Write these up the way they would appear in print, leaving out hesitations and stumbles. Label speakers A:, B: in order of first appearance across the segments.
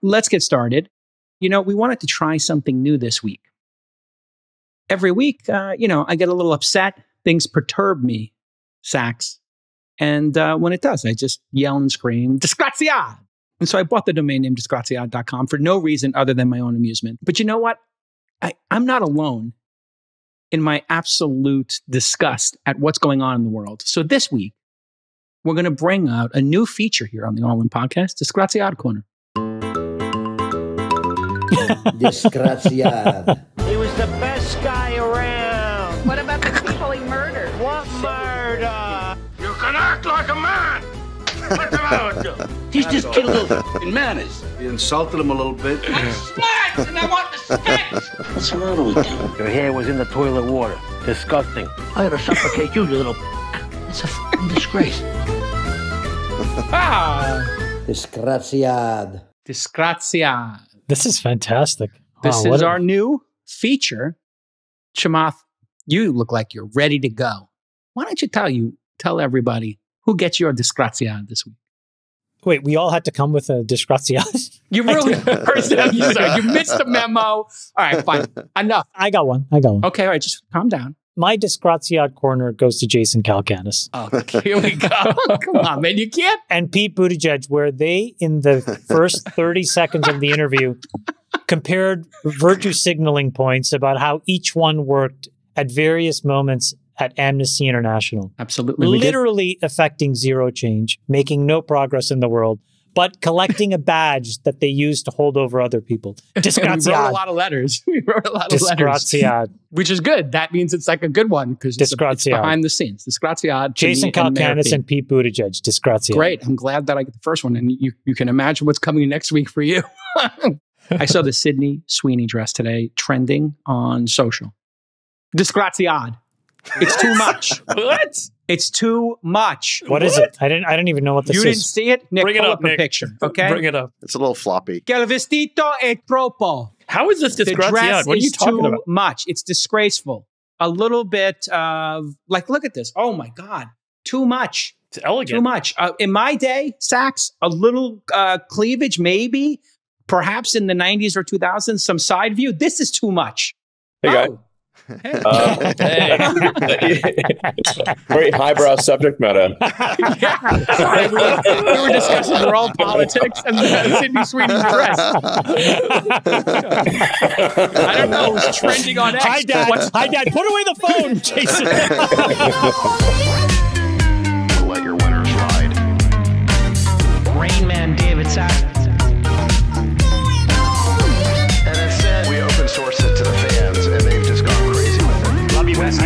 A: let's get started. We wanted to try something new this week. Every week, I get a little upset. Things perturb me, Sax. And when it does, I just yell and scream, Disgraziad! And so I bought the domain name Disgraziad.com for no reason other than my own amusement. But you know what? I'm not alone in my absolute disgust at what's going on in the world. So this week, we're going to bring out a new feature here on the All In Podcast, Disgraziad Corner.
B: Disgraziad.
C: He was the best guy around.
D: What about the people he murdered?
C: What murder?
E: You can act like a man. What's the matter with you?
F: He's just killed in manners. You insulted him a little bit.
E: I'm smart and I want the sketch.
F: What's the matter with you?
C: Your hair was in the toilet water. Disgusting.
F: I had to suffocate you, you little... It's a f***ing disgrace.
B: Disgraziad.
A: Disgraziad.
G: This is fantastic.
A: This is our new feature. Chamath, you look like you're ready to go. Why don't you tell everybody who gets your Disgraziad this week?
G: Wait, we all had to come with a Disgraziad?
A: You really you missed the memo. All right, fine. Enough.
G: I got one.
A: Okay, all right, just calm down.
G: My Disgraziad Corner goes to Jason Calacanis.
A: Oh, here we go. Come on, man, you can't.
G: And Pete Buttigieg, where they, in the first 30 seconds of the interview, compared virtue signaling points about how each one worked at various moments at Amnesty International.
A: Absolutely.
G: Literally affecting zero change, making no progress in the world, but collecting a badge that they use to hold over other people. Disgraziad.
A: We wrote a lot of letters.
G: Disgraziad.
A: Which is good. That means it's like a good one because it's behind the scenes. Disgraziad.
G: Jason Calacanis and Pete Buttigieg. Disgraziad.
A: Great. I'm glad that I get the first one. And you can imagine what's coming next week for you. I saw the Sydney Sweeney dress today trending on social. Disgraziad. It's too much.
E: What?
A: It's too much.
G: What is it? I didn't even know what this is.
A: You didn't see it? Nick,
E: Bring it
A: pull
E: up,
A: a
E: Nick.
A: picture. Okay.
E: Bring it up.
H: It's a little floppy.
A: Che il vestito è troppo.
E: How is this
A: The
E: Disgraziad?
A: dress
E: What are you
A: is
E: talking
A: too
E: about?
A: much. It's disgraceful. A little bit of, look at this. Oh my God. Too much.
E: It's elegant.
A: Too much. In my day, Sax, a little cleavage, maybe, perhaps in the 90s or 2000s, some side view. This is too much.
I: Hey, guy.
A: Hey.
I: Very highbrow subject matter.
A: Sorry, we were discussing world politics and Sydney Sweeney's dress. I don't know. It was trending on X.
G: Hi, Dad. Hi, Dad. Put away the phone, Jason.
J: Let your winners ride.
C: Rain Man David Sack.
J: And instead, we open source it to the fans, and they've just gone crazy with it.
C: Love you, West.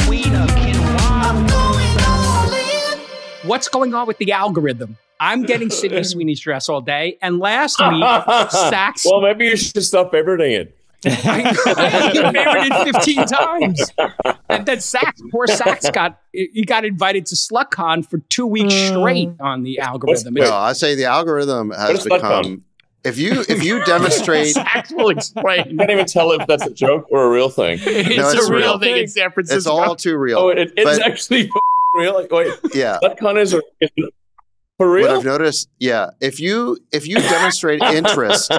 C: Queen of Quinoa.
A: What's going on with the algorithm? I'm getting Sydney Sweeney's dress all day. And last week, Sax...
I: Well, maybe you should stop favoriting it.
A: I favored it 15 times. And then poor Sax got invited to SlutCon for 2 weeks straight on the algorithm.
H: No, I say the algorithm has become... If you demonstrate...
A: Sax will explain.
I: I can't even tell if that's a joke or a real thing.
A: It's a real thing in San Francisco.
H: It's all too real.
I: Oh, it's actually real? Like, wait,
H: yeah.
I: SlutCon is for real?
H: What I've noticed, yeah, if you demonstrate interest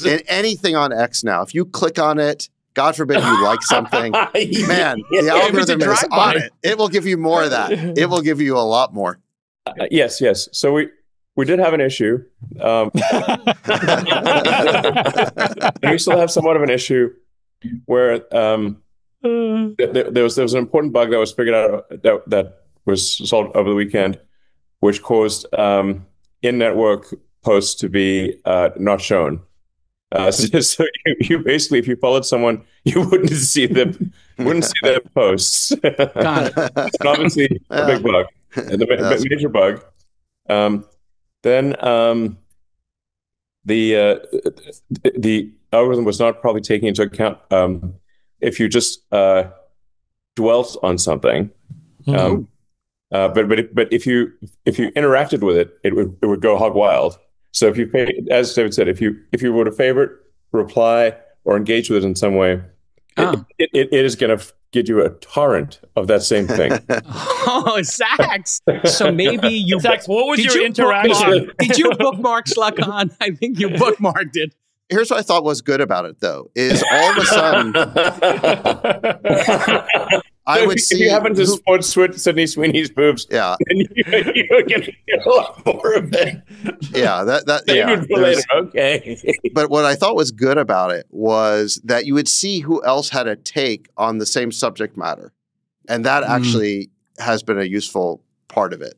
H: in anything on X now, if you click on it, God forbid you like something, man, the algorithm is on it. It will give you more of that. It will give you a lot more.
I: Yes. So we did have an issue. And we still have somewhat of an issue where there was an important bug that was figured out that was solved over the weekend, which caused in-network posts to be not shown. So you basically, if you followed someone, you wouldn't see their posts.
A: Got it.
I: It's obviously a big bug, the major bug. Then the algorithm was not probably taking into account if you just dwelt on something. But if you interacted with it, it would go hog wild. So if you, as David said, if you were to favorite, reply, or engage with it in some way, it is going to get you a torrent of that same thing.
A: Oh, Sachs. So maybe you...
G: Sachs, what was your interaction?
A: Did you bookmark Slughorn? I think you bookmarked it.
H: Here's what I thought was good about it, though, is all of a sudden... I would see...
I: If you happen to switch Sydney Sweeney's boobs,
H: yeah,
I: then you're going to get a lot more of it.
H: Yeah,
I: okay.
H: But what I thought was good about it was that you would see who else had a take on the same subject matter, and that actually has been a useful part of it.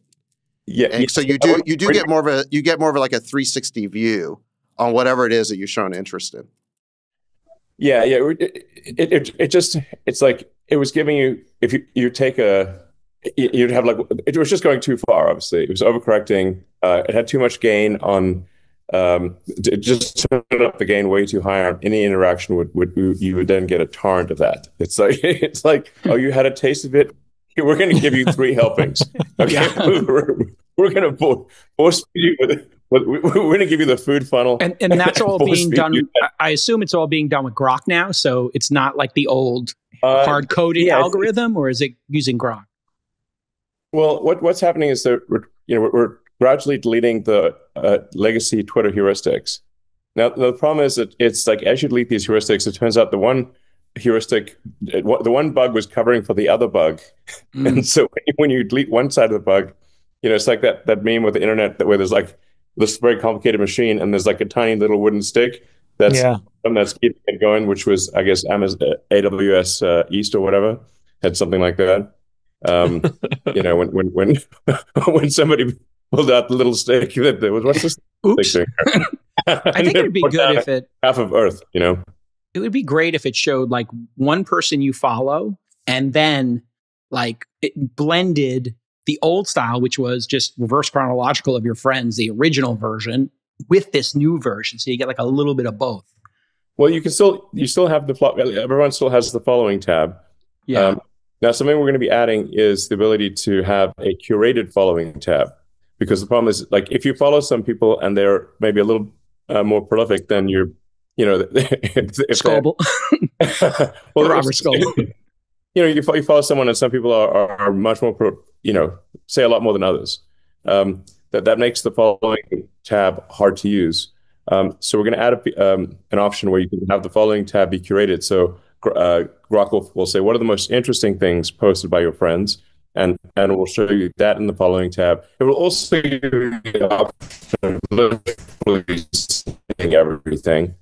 I: Yeah.
H: And so you get more of a like a 360 view on whatever it is that you've shown interest in.
I: Yeah. It's like it was giving you, if you take you'd have like, it was just going too far, obviously. It was overcorrecting. It had too much gain on, it just turned up the gain way too high on any interaction you would then get a torrent of that. It's like, oh, you had a taste of it? We're going to give you 3 helpings. Okay. Yeah. We're going to force you with it. We're going to give you the food funnel.
A: And that's all being done. I assume it's all being done with Grok now. So it's not like the old hard-coded algorithm, or is it using Grok?
I: Well, what's happening is that we're gradually deleting the legacy Twitter heuristics. Now, the problem is that it's like, as you delete these heuristics, it turns out the one heuristic, the one bug was covering for the other bug. And so when you delete one side of the bug, it's like that meme with the internet where there's like this very complicated machine and there's like a tiny little wooden stick that's keeping it going, which was, I guess, AWS East or whatever, had something like that. When somebody pulled out the little stick, that was, what's this?
A: Oops. I think it'd be good if it
I: half of Earth,
A: It would be great if it showed like one person you follow, and then like it blended the old style, which was just reverse chronological of your friends, the original version, with this new version, so you get like a little bit of both.
I: Well, you still have everyone still has the following tab.
A: Yeah.
I: Now, something we're going to be adding is the ability to have a curated following tab, because the problem is, like, if you follow some people and they're maybe a little more prolific than you're,
A: Scoble.
I: Well,
A: Robert Scoble.
I: You follow someone and some people are much more, say a lot more than others. That makes the following tab hard to use. So we're going to add an option where you can have the following tab be curated. So Grok will say, what are the most interesting things posted by your friends? And we'll show you that in the following tab. It will also give you the option of literally seeing everything.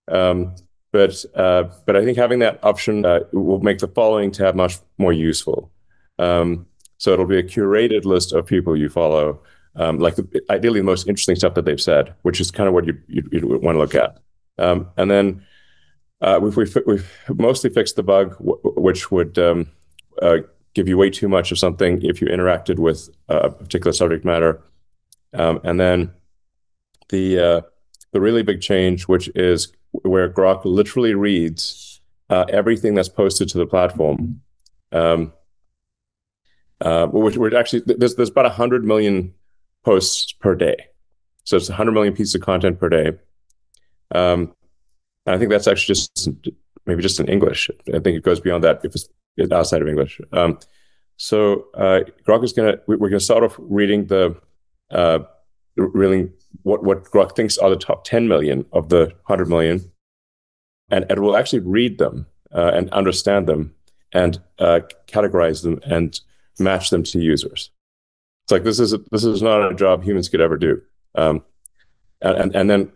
I: But I think having that option will make the following tab much more useful. So it'll be a curated list of people you follow, ideally the most interesting stuff that they've said, which is kind of what you'd want to look at. And then we've mostly fixed the bug, which would give you way too much of something if you interacted with a particular subject matter. And then the really big change, which is where Grok literally reads everything that's posted to the platform. Which actually, there's about 100 million posts per day. So it's 100 million pieces of content per day. And I think that's actually maybe just in English. I think it goes beyond that if it's outside of English. So Grok is we're gonna start off reading really what Grok thinks are the top 10 million of the 100 million, and it will actually read them and understand them and categorize them and match them to users. It's like this is not a job humans could ever do. And then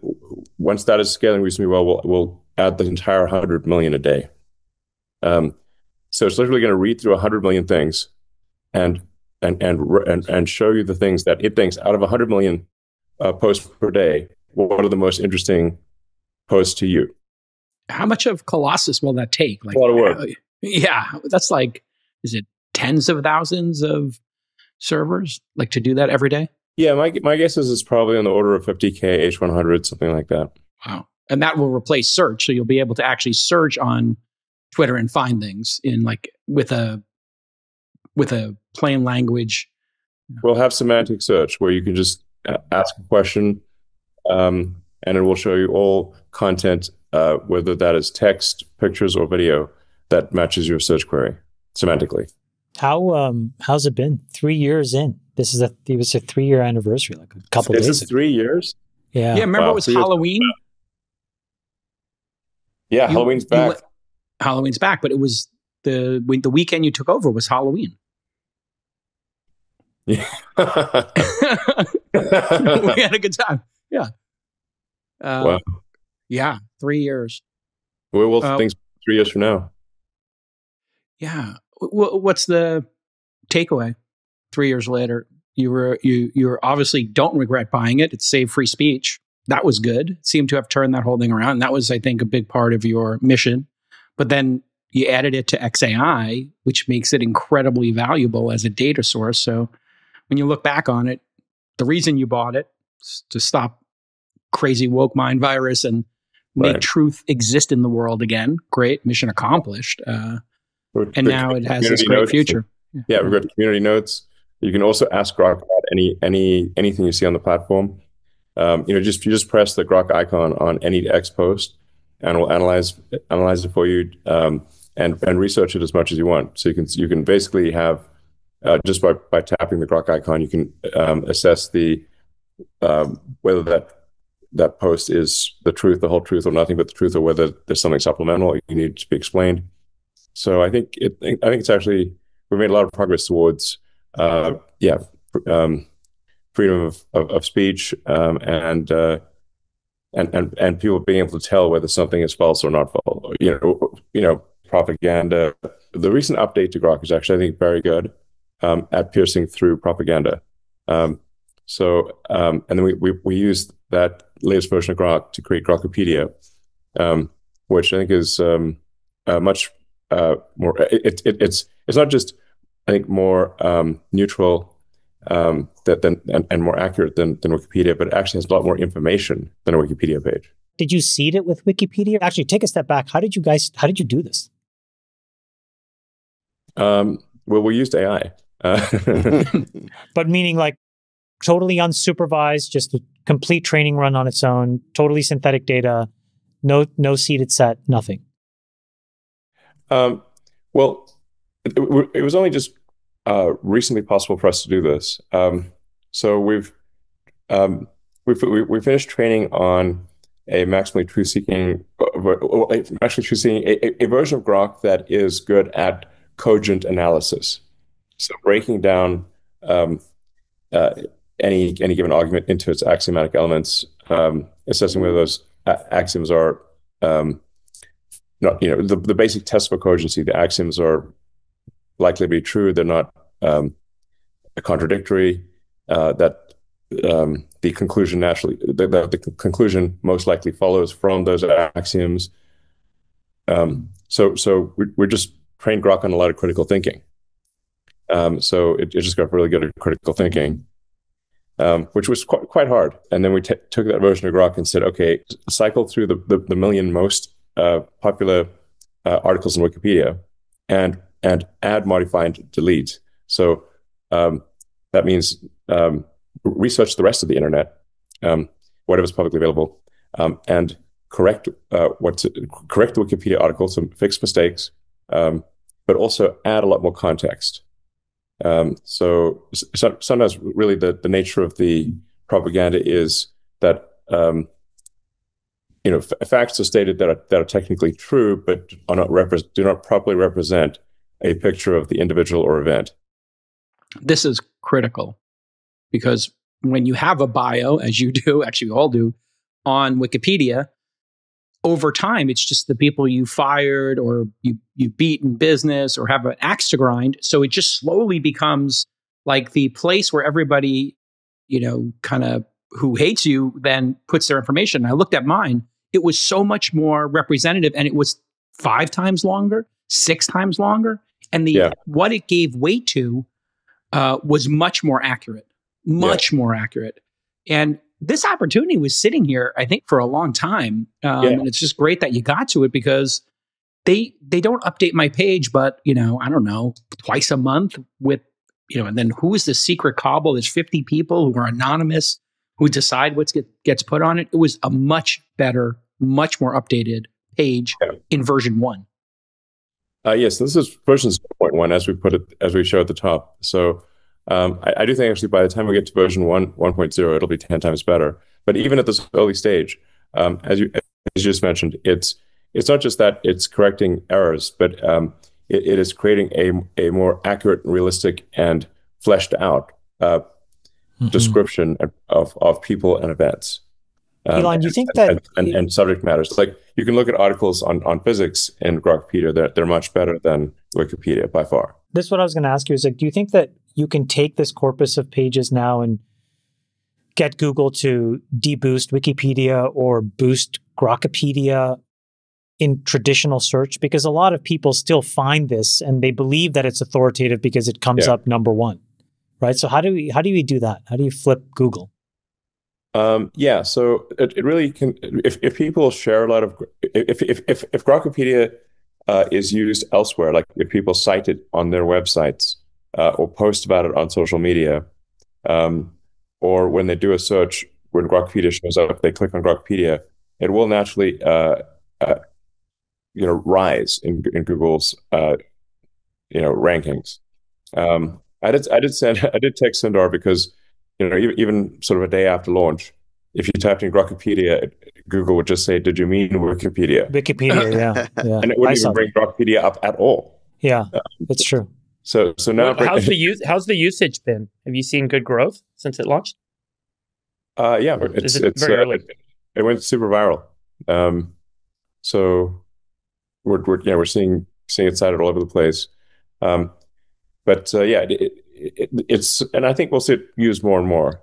I: once that is scaling reasonably well, we'll add the entire 100 million a day. So it's literally going to read through 100 million things and show you the things that it thinks out of 100 million posts per day, what are the most interesting posts to you?
A: How much of Colossus will that take? Like,
I: a lot of work.
A: Yeah, that's like, is it tens of thousands of servers like to do that every day?
I: Yeah, my guess is it's probably on the order of 50K, H100, something like that.
A: Wow. And that will replace search. So you'll be able to actually search on Twitter and find things in like with a plain language.
I: We'll have semantic search where you can just ask a question and and it will show you all content, whether that is text, pictures, or video that matches your search query semantically.
G: How's it been? 3 years in. It was a 3-year anniversary, like a couple days ago.
I: 3 years?
G: Yeah.
A: Yeah, remember it was Halloween?
I: Yeah, Halloween's back.
A: Halloween's back, but it was the weekend you took over was Halloween.
I: Yeah.
A: We had a good time. Yeah.
I: Wow.
A: Yeah, 3 years.
I: Where will things 3 years from now?
A: Yeah. What's the takeaway? 3 years later, you obviously don't regret buying it. It saved free speech. That was good. Seemed to have turned that whole thing around. And that was, I think, a big part of your mission. But then you added it to X.ai, which makes it incredibly valuable as a data source. So when you look back on it, the reason you bought it is to stop crazy woke mind virus and make truth exist in the world again. Great, mission accomplished. And now it has this great future.
I: Yeah, we've got community notes. You can also ask Grok about anything you see on the platform. You just press the Grok icon on any X post, and we'll analyze it for you, and research it as much as you want. So you can basically have just by tapping the Grok icon, you can assess the whether that post is the truth, the whole truth, or nothing but the truth, or whether there's something supplemental you need to be explained. So I think it's actually, we've made a lot of progress towards freedom of speech, and people being able to tell whether something is false or not false. Propaganda. The recent update to Grok is actually, I think, very good at piercing through propaganda. And then we used that latest version of Grok to create Grokipedia, which I think is much more. It's not just, I think, more neutral and more accurate than Wikipedia, but it actually has a lot more information than a Wikipedia page.
G: Did you seed it with Wikipedia? Actually, take a step back. How did you do this?
I: Well, we used AI.
G: But meaning like totally unsupervised, just a complete training run on its own, totally synthetic data, no seeded set, nothing.
I: Well, it was only just recently possible for us to do this. So we finished training on a maximally truth-seeking, a version of Grok that is good at cogent analysis. So breaking down any given argument into its axiomatic elements, assessing whether those axioms are not, the basic test for cogency. The axioms are likely to be true. They're not contradictory. That the conclusion the conclusion most likely follows from those axioms. So we're just trained Grok on a lot of critical thinking. So it just got really good at critical thinking, which was quite hard. And then we took that version of Grok and said, okay, cycle through the million most popular articles in Wikipedia and add, modify, and delete. So that means research the rest of the internet, whatever's publicly available, and correct the Wikipedia article, some fix mistakes, but also add a lot more context. So sometimes really the nature of the propaganda is that facts are stated that are technically true, but do not properly represent a picture of the individual or event.
A: This is critical because when you have a bio, as you do, actually we all do, on Wikipedia, over time, it's just the people you fired or you beat in business or have an axe to grind. So it just slowly becomes like the place where everybody, kind of who hates you then puts their information. And I looked at mine. It was so much more representative, and it was 5 times longer, 6 times longer. And what it gave weight to was much more accurate, more accurate. And this opportunity was sitting here, I think, for a long time. And it's just great that you got to it because they don't update my page, but, I don't know, twice a month with, and then who is the secret cabal? There's 50 people who are anonymous, who decide what gets put on it. It was a much better, much more updated page in version 1.
I: Yes, this is version 0.1 as we show at the top. So I do think actually by the time we get to version 1.0, it'll be 10 times better. But even at this early stage, as you just mentioned, it's not just that it's correcting errors, but it is creating a more accurate, realistic, and fleshed out description of people and events.
G: Elon, you think that
I: and subject matters, like you can look at articles on physics in Grokipedia, they're much better than Wikipedia by far.
G: This is what I was going to ask you, is like, do you think that you can take this corpus of pages now and get Google to deboost Wikipedia or boost Grokipedia in traditional search? Because a lot of people still find this and they believe that it's authoritative because it comes up number 1, right? So how do we do that? How do you flip Google?
I: So it really can. If people share a lot of, if Grokipedia is used elsewhere, like if people cite it on their websites or post about it on social media, or when they do a search, when Grokipedia shows up, they click on Grokipedia, it will naturally, rise in Google's, rankings. I did text Sundar because, even sort of a day after launch, if you typed in Grokipedia, Google would just say, "Did you mean Wikipedia?"
G: Wikipedia, yeah.
I: And it wouldn't even bring Grokipedia up at all.
G: Yeah, that's true.
I: So now,
B: how's the usage been? Have you seen good growth since it launched?
I: It's
B: very early?
I: It went super viral. So we're seeing it cited all over the place. It's, and I think we'll see it used more and more.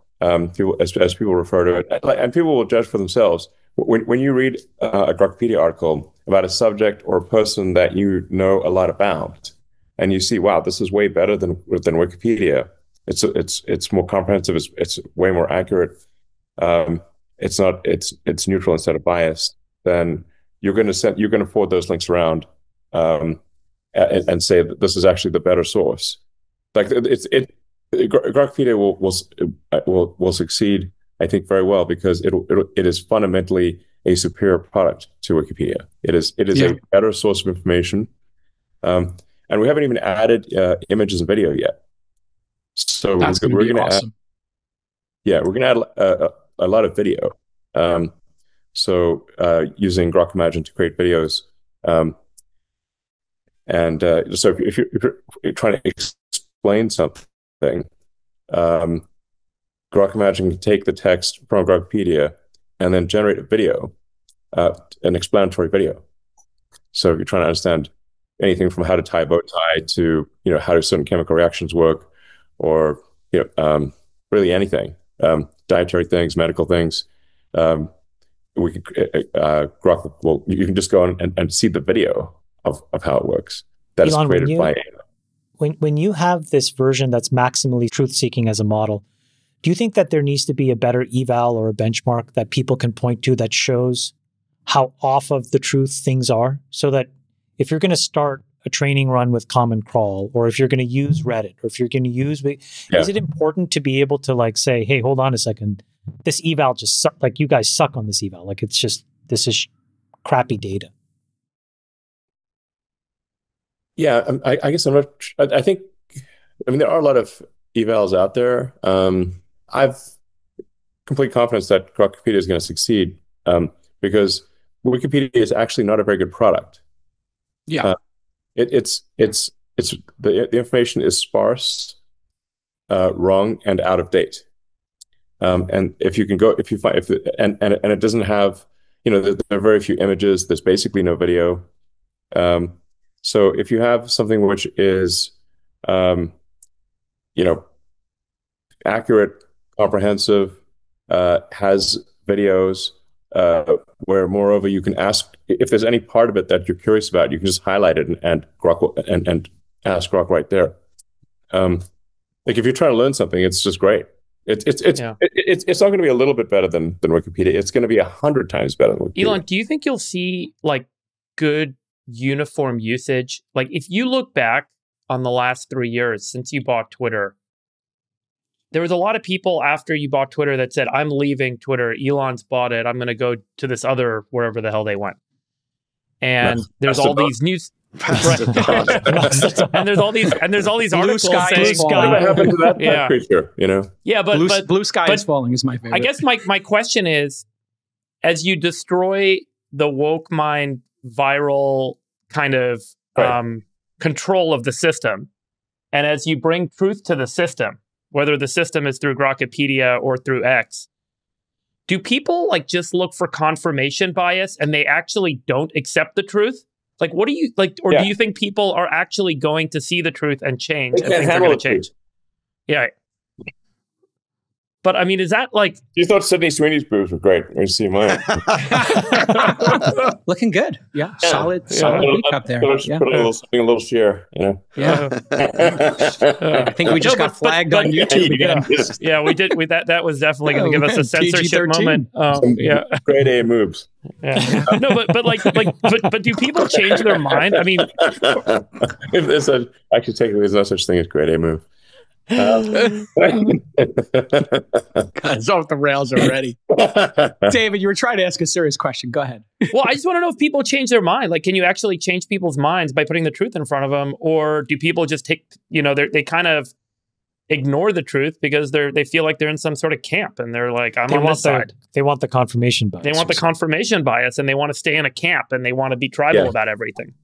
I: People, as people refer to it, and people will judge for themselves. When you read a Grokipedia article about a subject or a person that you know a lot about, and you see, wow, this is way better than Wikipedia. It's more comprehensive. It's way more accurate. It's neutral instead of biased. Then you're going to forward those links around, and say that this is actually the better source. Like Grokipedia will succeed, I think, very well because it is fundamentally a superior product to Wikipedia. It is a better source of information, and we haven't even added images and video yet. So
A: that's going to be awesome.
I: We're going to add a lot of video. Using Grokimagion to create videos, so if you're trying to explain something, Grokimagion can take the text from Grokipedia and then generate a video, an explanatory video. So if you're trying to understand anything from how to tie a bow tie to how do certain chemical reactions work, or really anything, dietary things, medical things, we can you can just go on and see the video of how it works. That Elon, is created by
G: when you have this version that's maximally truth-seeking as a model, do you think that there needs to be a better eval or a benchmark that people can point to that shows how off of the truth things are? So that if you're going to start a training run with Common Crawl, or if you're going to use Reddit, or if you're going to use, is it important to be able to say, hey, hold on a second, this eval just you guys suck on this eval. Like this is crappy data.
I: Yeah, I guess I'm not. I think there are a lot of evals out there. I've complete confidence that Grokipedia is going to succeed because Wikipedia is actually not a very good product.
A: Yeah,
I: it's the information is sparse, wrong, and out of date. And if it doesn't have, there are very few images. There's basically no video. So if you have something which is, accurate, comprehensive, has videos, where moreover you can ask if there's any part of it that you're curious about, you can just highlight it and ask Grok right there. Like if you're trying to learn something, it's just great. It's not going to be a little bit better than Wikipedia. It's going to be 100 times better than Wikipedia.
B: Elon, do you think you'll see good uniform usage? Like if you look back on the last 3 years since you bought Twitter, there was a lot of people after you bought Twitter that said, I'm leaving Twitter. Elon's bought it. I'm going to go to this other, wherever the hell they went. And there's all these news. Right. and there's all these articles saying,
I: what happened to that creature, you know?
B: Yeah, but
A: blue sky is falling is my favorite.
B: I guess my question is, as you destroy the woke mind viral kind of control of the system, and as you bring truth to the system, whether the system is through Grokipedia or through X, do people like just look for confirmation bias and they actually don't accept the truth? Like, what do you like, or do you think people are actually going to see the truth and change? And things are going to change? Yeah. But I mean, is that like...
I: You thought Sydney Sweeney's boobs were great. You see mine.
A: Looking good. Yeah. Solid week up there.
I: Put a little share, you know?
A: Yeah. I think we just got flagged on YouTube again.
B: Yeah, we did. That was definitely going to give us a censorship moment. Yeah.
I: Grade A moves.
B: Yeah. No, but do people change their mind? I mean...
I: Actually, technically, there's no such thing as grade A move.
A: God, it's off the rails already. David, you were trying to ask a serious question. Go ahead.
B: Well, I just want to know if people change their mind. Like, can you actually change people's minds by putting the truth in front of them? Or do people just take, they kind of ignore the truth because they feel like they're in some sort of camp and they're like, I'm on this side.
G: They want the confirmation bias.
B: They want the confirmation bias and they want to stay in a camp and they want to be tribal about everything.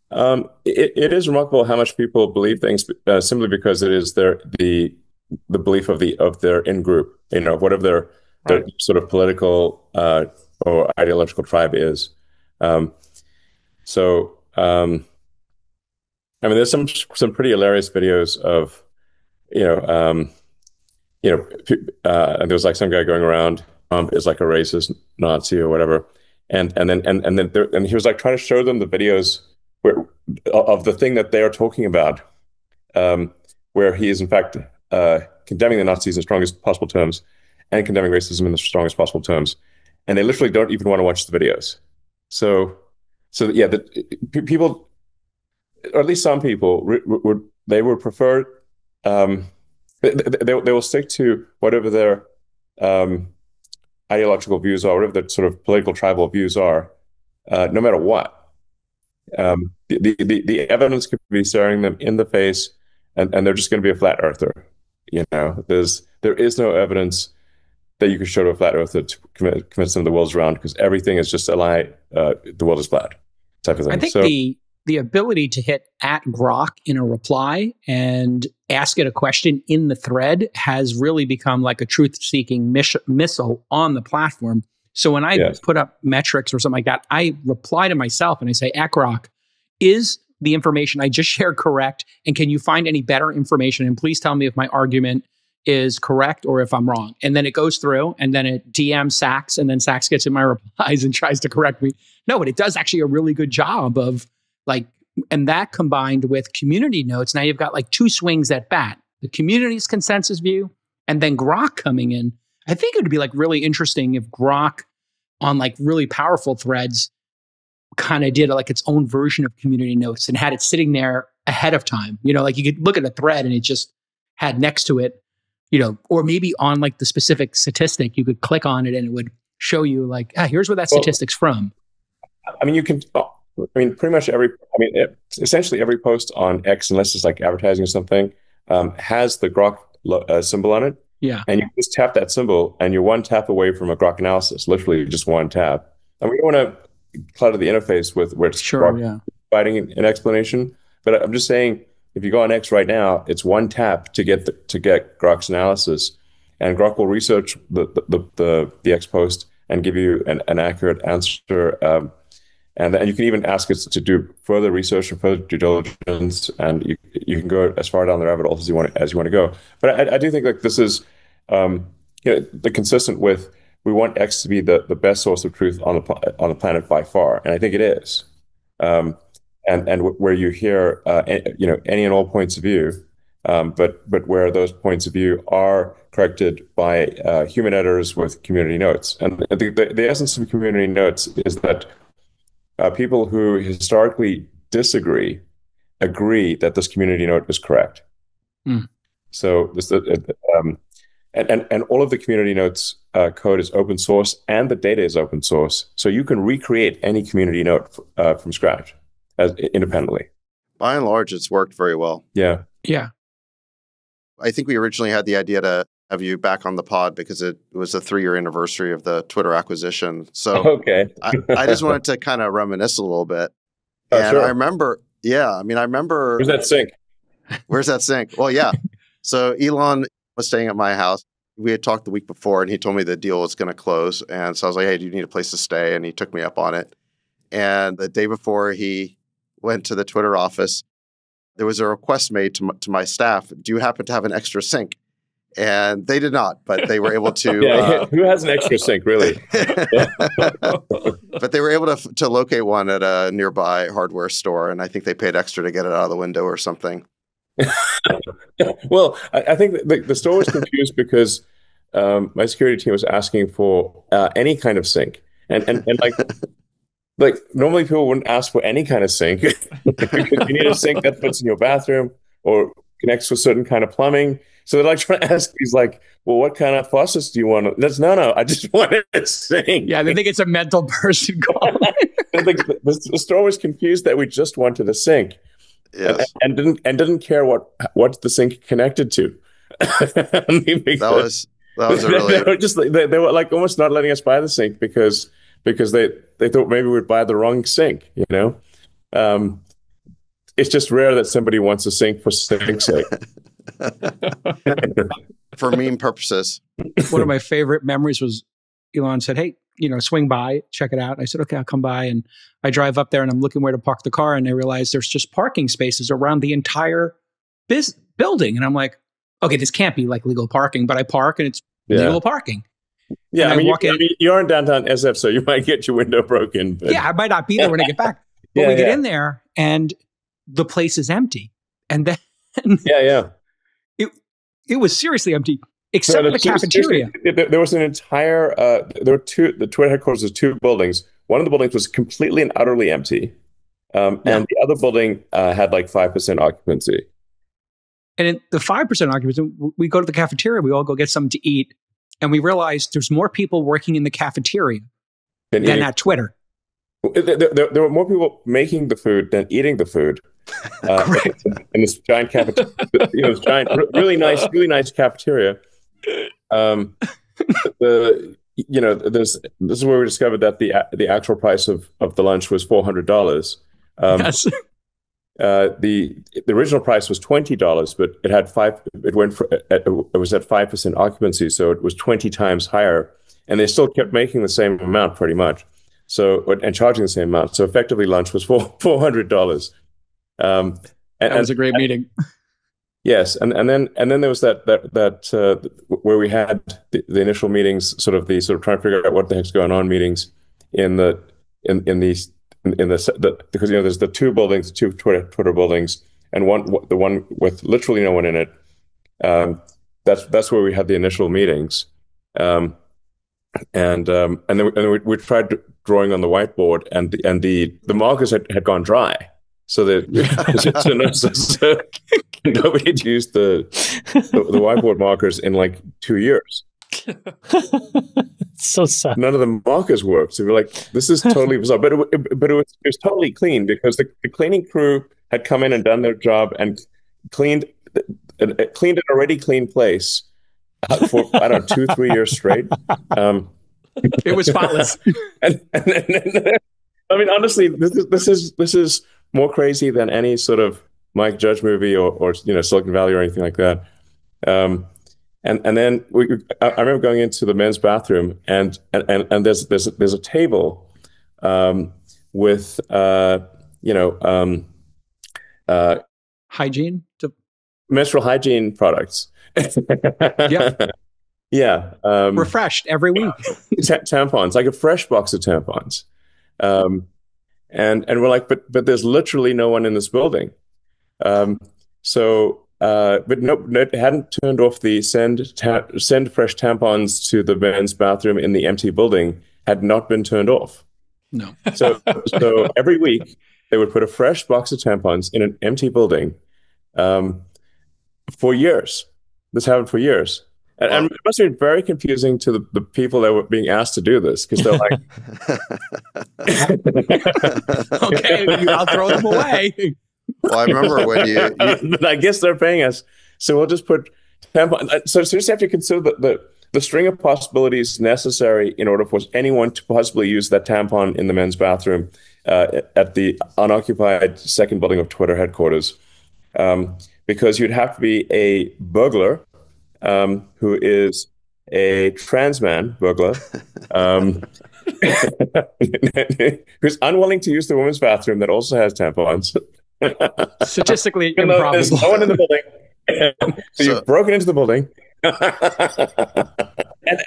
I: It is remarkable how much people believe things simply because it is the belief of their in group, whatever their sort of political or ideological tribe is. I mean, there's some pretty hilarious videos of there was like some guy going around is like a racist Nazi or whatever, and he was like trying to show them the videos of the thing that they are talking about, where he is in fact condemning the Nazis in the strongest possible terms and condemning racism in the strongest possible terms, and they literally don't even want to watch the videos. So yeah, people, or at least some people, would prefer they will stick to whatever their ideological views are, whatever their sort of political tribal views are, no matter what. The evidence could be staring them in the face, and they're just going to be a flat earther. There is no evidence that you could show to a flat earther to convince them the world's round, because everything is just a lie. The world is flat, type of thing.
A: I think the ability to hit @Grok in a reply and ask it a question in the thread has really become like a truth-seeking missile on the platform. So when I put up metrics or something like that, I reply to myself and I say, @Grok, is the information I just shared correct? And can you find any better information? And please tell me if my argument is correct or if I'm wrong. And then it goes through and then it DMs Sachs, and then Sachs gets in my replies and tries to correct me. No, but it does actually a really good job of and that combined with community notes, now you've got like two swings at bat, the community's consensus view and then Grok coming in. I think it would be like really interesting if Grok on like really powerful threads kind of did like its own version of community notes and had it sitting there ahead of time. Like you could look at a thread and it just had next to it, or maybe on like the specific statistic, you could click on it and it would show you like, here's where that statistic's from.
I: I mean, pretty much essentially every post on X, unless it's like advertising or something, has the Grok symbol on it.
A: Yeah.
I: And you just tap that symbol and you're one tap away from a Grok analysis, literally just one tap. And we don't want to clutter the interface with where it's providing an explanation. But I'm just saying, if you go on X right now, it's one tap to get Grok's analysis, and Grok will research the X post and give you an accurate answer. And you can even ask it to do further research or further due diligence, and you can go as far down the rabbit hole as you want to go. But I do think like this is consistent with, we want X to be the best source of truth on the planet by far, and I think it is. And where you hear any and all points of view, but where those points of view are corrected by human editors with community notes. And the essence of community notes is that people who historically disagree agree that this community note is correct. So this, and all of the community notes code is open source, and the data is open source. So you can recreate any community note from scratch independently.
H: By and large, it's worked very well.
I: Yeah.
A: Yeah.
H: I think we originally had the idea to have you back on the pod because it was the 3-year anniversary of the Twitter acquisition. So
I: okay.
H: I just wanted to kind of reminisce a little bit.
I: Oh,
H: and
I: sure.
H: I remember.
I: Where's that sink?
H: Where's that sink? Well, yeah. So Elon was staying at my house. We had talked the week before, and he told me the deal was going to close. And so I was like, hey, do you need a place to stay? And he took me up on it. And the day before he went to the Twitter office, there was a request made to my staff. Do you happen to have an extra sink? And they did not, but they were able to.
I: Who has an extra sink, really?
H: But they were able to locate one at a nearby hardware store, and I think they paid extra to get it out of the window or something.
I: Well, I think the store was confused because my security team was asking for any kind of sink, and like normally people wouldn't ask for any kind of sink because you need a sink that fits in your bathroom or connects with certain kind of plumbing. So they're like trying to ask these like, well, what kind of faucets do you want? No, I just want a sink.
A: Yeah, they think it's a mental person calling.
I: The store was confused that we just wanted a sink.
H: Yes.
I: And didn't care what the sink connected to.
H: that was a really.
I: They were like almost not letting us buy the sink because they thought maybe we'd buy the wrong sink. You know, it's just rare that somebody wants a sink for sink's sake.
H: For meme purposes.
A: One of my favorite memories was Elon said, hey, swing by, check it out. And I said, okay, I'll come by. And I drive up there and I'm looking where to park the car. And I realize there's just parking spaces around the entire building. And I'm like, okay, this can't be like legal parking, but I park and it's legal parking.
I: Yeah,
A: and
I: I mean, you're in downtown SF, so you might get your window broken. But...
A: Yeah, I might not be there when I get back. But we get in there and the place is empty. And then it was seriously empty, except for the cafeteria.
I: There was an entire, the Twitter headquarters was 2 buildings. One of the buildings was completely and utterly empty. And the other building had like 5% occupancy.
A: And in the 5% occupancy, we go to the cafeteria, we all go get something to eat. And we realized there's more people working in the cafeteria than at Twitter.
I: There were more people making the food than eating the food.
A: Correct.
I: In this giant cafeteria, this giant, really nice cafeteria. This is where we discovered that the actual price of the lunch was $400.
A: Yes.
I: The original price was $20, but it had it was at 5% occupancy, so it was 20 times higher, and they still kept making the same amount pretty much. So and charging the same amount. So effectively, lunch was $400.
A: That was a great meeting.
I: Yes, and then there was that where we had the initial meetings, sort of trying to figure out what the heck's going on meetings because there's the 2 buildings, 2 Twitter buildings, and the one with literally no one in it. That's where we had the initial meetings, and then we tried drawing on the whiteboard, and the markers had gone dry. So nobody had used the whiteboard markers in like 2 years.
G: So sad.
I: None of the markers worked. So we're like, this is totally bizarre. But it was totally clean because the cleaning crew had come in and done their job and cleaned an already clean place for 2-3 years straight.
A: It was spotless.
I: and I mean, honestly, this is more crazy than any sort of Mike Judge movie or Silicon Valley or anything like that. And then I remember going into the men's bathroom and there's a table with
A: hygiene,
I: menstrual hygiene products. Yeah.
A: Refreshed every week.
I: Tampons, like a fresh box of tampons. And we're like, but there's literally no one in this building. But it hadn't turned off the send fresh tampons to the men's bathroom in the empty building had not been turned off.
A: No.
I: So every week they would put a fresh box of tampons in an empty building for years. this happened for years. And it must have been very confusing to the people that were being asked to do this, because they're like,
A: okay, I'll throw them away.
H: Well, I remember when you
I: I guess they're paying us, so we'll just put tampon. So you just have to consider the string of possibilities necessary in order for anyone to possibly use that tampon in the men's bathroom at the unoccupied second building of Twitter headquarters, because you'd have to be a burglar who is a trans man burglar, who's unwilling to use the women's bathroom that also has tampons.
A: Statistically improbable.
I: There's no one in the building. So you've broken into the building. And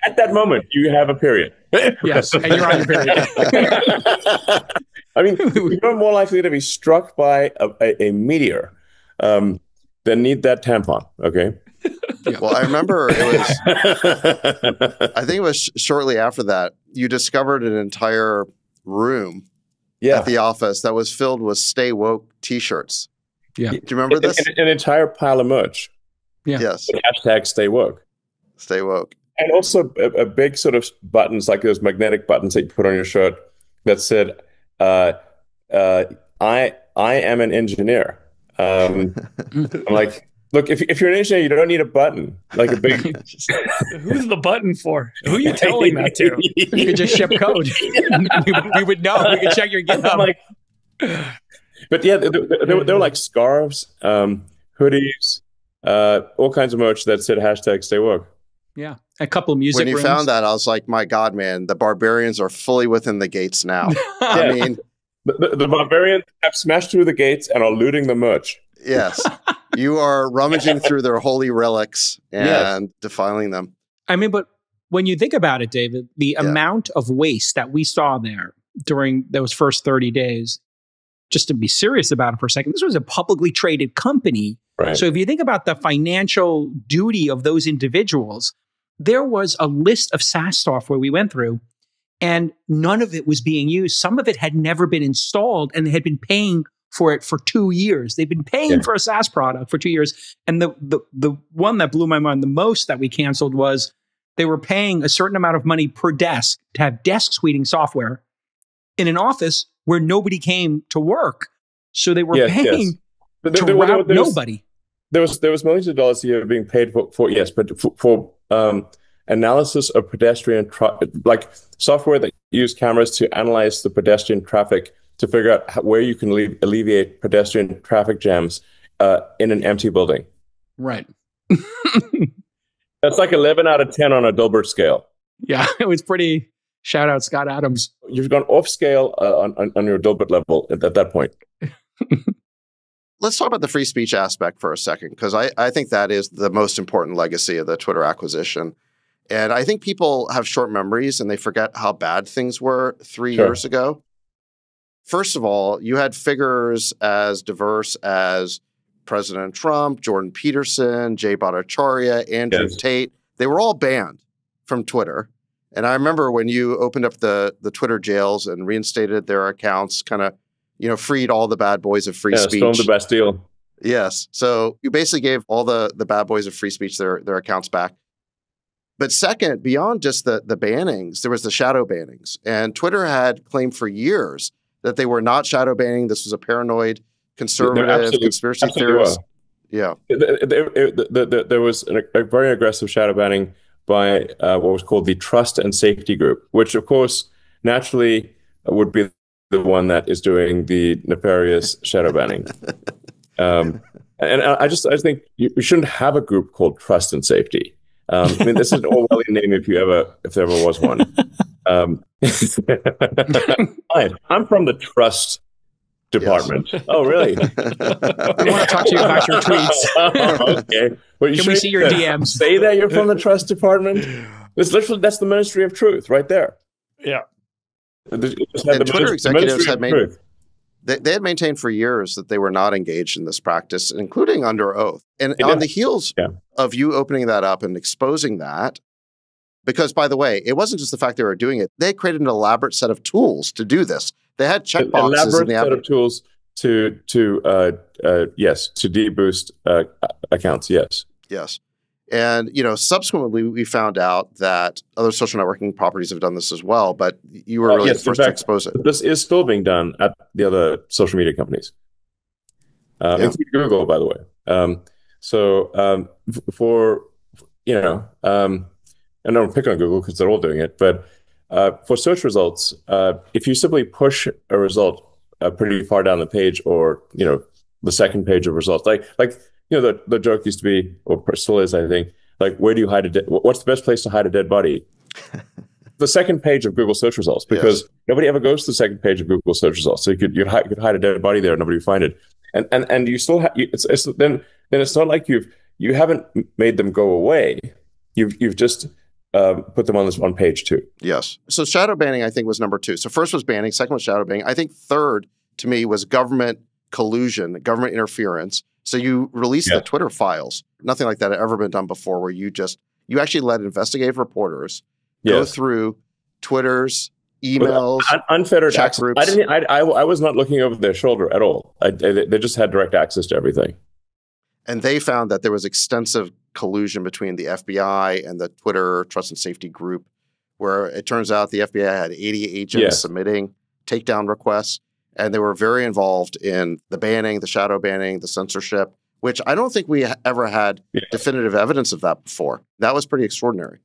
I: at that moment, you have a period.
A: Yes, and you're on your period.
I: I mean, you're more likely to be struck by a meteor than need that tampon, okay?
H: Well, I remember it was, I think it was shortly after that, you discovered an entire room at the office that was filled with Stay Woke t-shirts.
A: Yeah.
H: Do you remember this?
I: An entire pile of merch.
A: Yeah.
H: Yes.
I: Hashtag Stay Woke.
H: Stay Woke.
I: And also a big sort of buttons, like those magnetic buttons that you put on your shirt that said, I am an engineer. I'm like, look, if you're an engineer, you don't need a button, like a big.
B: Who's the button for? Who are you telling that to?
A: You could just ship code. we would know. We could check your GitHub.
I: But yeah, there were like scarves, hoodies, all kinds of merch that said hashtag Stay Woke.
A: Yeah, a couple of music
H: When you
A: rooms.
H: found that, I was like, my God, man, the barbarians are fully within the gates now. I mean,
I: the barbarians have smashed through the gates and are looting the merch.
H: Yes. You are rummaging through their holy relics and defiling them.
A: I mean, but when you think about it, David, the amount of waste that we saw there during those first 30 days, just to be serious about it for a second, this was a publicly traded company.
I: Right.
A: So if you think about the financial duty of those individuals, there was a list of SaaS software we went through, and none of it was being used. Some of it had never been installed, and they had been paying for it for 2 years. They've been paying for a SaaS product for 2 years. And the one that blew my mind the most that we canceled was they were paying a certain amount of money per desk to have desk suiting software in an office where nobody came to work. So they were paying to route nobody.
I: There was millions of dollars a year being paid for analysis of pedestrian like software that used cameras to analyze the pedestrian traffic to figure out where you can alleviate pedestrian traffic jams in an empty building.
A: Right.
I: That's like 11 out of 10 on a Dilbert scale.
A: Yeah, it was pretty. Shout out Scott Adams.
I: You've gone off scale on your Dilbert level at that point.
H: Let's talk about the free speech aspect for a second, because I think that is the most important legacy of the Twitter acquisition. And I think people have short memories and they forget how bad things were 3 years ago. First of all, you had figures as diverse as President Trump, Jordan Peterson, Jay Bhattacharya, Andrew Tate. They were all banned from Twitter. And I remember when you opened up the Twitter jails and reinstated their accounts, kind of, freed all the bad boys of free speech.
I: Stormed the Bastille.
H: Yes. So you basically gave all the bad boys of free speech their accounts back. But second, beyond just the bannings, there was the shadow bannings. And Twitter had claimed for years that they were not shadow banning. This was a paranoid conservative conspiracy theorist. Yeah.
I: There was a very aggressive shadow banning by what was called the Trust and Safety Group, which, of course, naturally would be the one that is doing the nefarious shadow banning. And I just think you shouldn't have a group called Trust and Safety. I mean, this is an Orwellian name if there ever was one. I'm from the Trust Department. Yes. Oh, really?
A: We want to talk to you about your tweets.
I: Okay. Well,
A: Can we see your DMs?
I: Say that you're from the Trust Department. That's the Ministry of Truth right there.
B: Yeah.
H: And Twitter executives had they had maintained for years that they were not engaged in this practice, including under oath. And on the heels of you opening that up and exposing that, because, by the way, it wasn't just the fact they were doing it. They created an elaborate set of tools to do this. They had checkboxes.
I: Elaborate set of tools to deboost accounts. Yes.
H: Yes. And, subsequently, we found out that other social networking properties have done this as well, but you were really the first to expose it.
I: This is still being done at the other social media companies, including Google, by the way. And I don't pick on Google because they're all doing it, but for search results, if you simply push a result pretty far down the page, or the second page of results, like the joke used to be, or still is, I think, like, where do you hide what's the best place to hide a dead body? The second page of Google search results, because nobody ever goes to the second page of Google search results. So you could hide a dead body there and nobody would find it. And you still have, then it's not like you haven't made them go away. You've just put them on this one page too.
H: Yes. So shadow banning, I think, was number 2. So first was banning, second was shadow banning. I think third, to me, was government collusion, government interference. So you released the Twitter files. Nothing like that had ever been done before, where you actually let investigative reporters go through Twitter's emails,
I: unfettered
H: chat
I: access.
H: groups.
I: I was not looking over their shoulder at all. They just had direct access to everything.
H: And they found that there was extensive collusion between the FBI and the Twitter Trust and Safety Group, where it turns out the FBI had 80 agents submitting takedown requests, and they were very involved in the banning, the shadow banning, the censorship, which I don't think we ever had definitive evidence of that before. That was pretty extraordinary.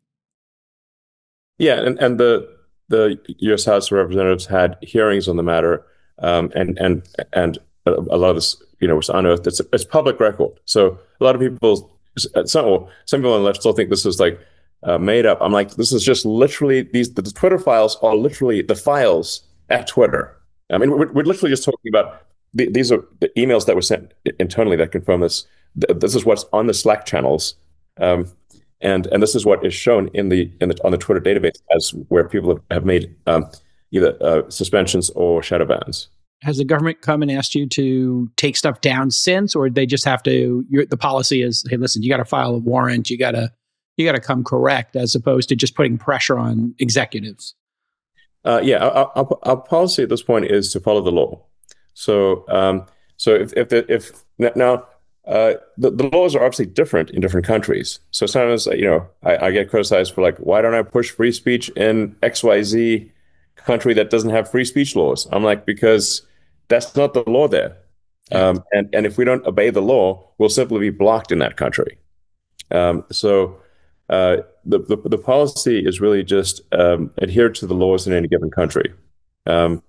I: Yeah, and the U.S. House of Representatives had hearings on the matter, and a lot of this, was unearthed. It's public record. So a lot of people, some people on the left still think this is like made up. I'm like, this is just literally the Twitter files are literally the files at Twitter. I mean, we're literally just talking about these are the emails that were sent internally that confirm this. This is what's on the Slack channels, and this is what is shown on the Twitter database as where people have made either suspensions or shadow bans.
A: Has the government come and asked you to take stuff down since, or they just have to? The policy is, hey, listen, you got to file a warrant, you got to come correct, as opposed to just putting pressure on executives. Our policy at this point is to follow the law. So if now the laws are obviously different in different countries. So sometimes I get criticized for, like, why don't I push free speech in XYZ country that doesn't have free speech laws? I'm like, because that's not the law there. And if we don't obey the law, we'll simply be blocked in that country. So the policy is really just adhere to the laws in any given country. It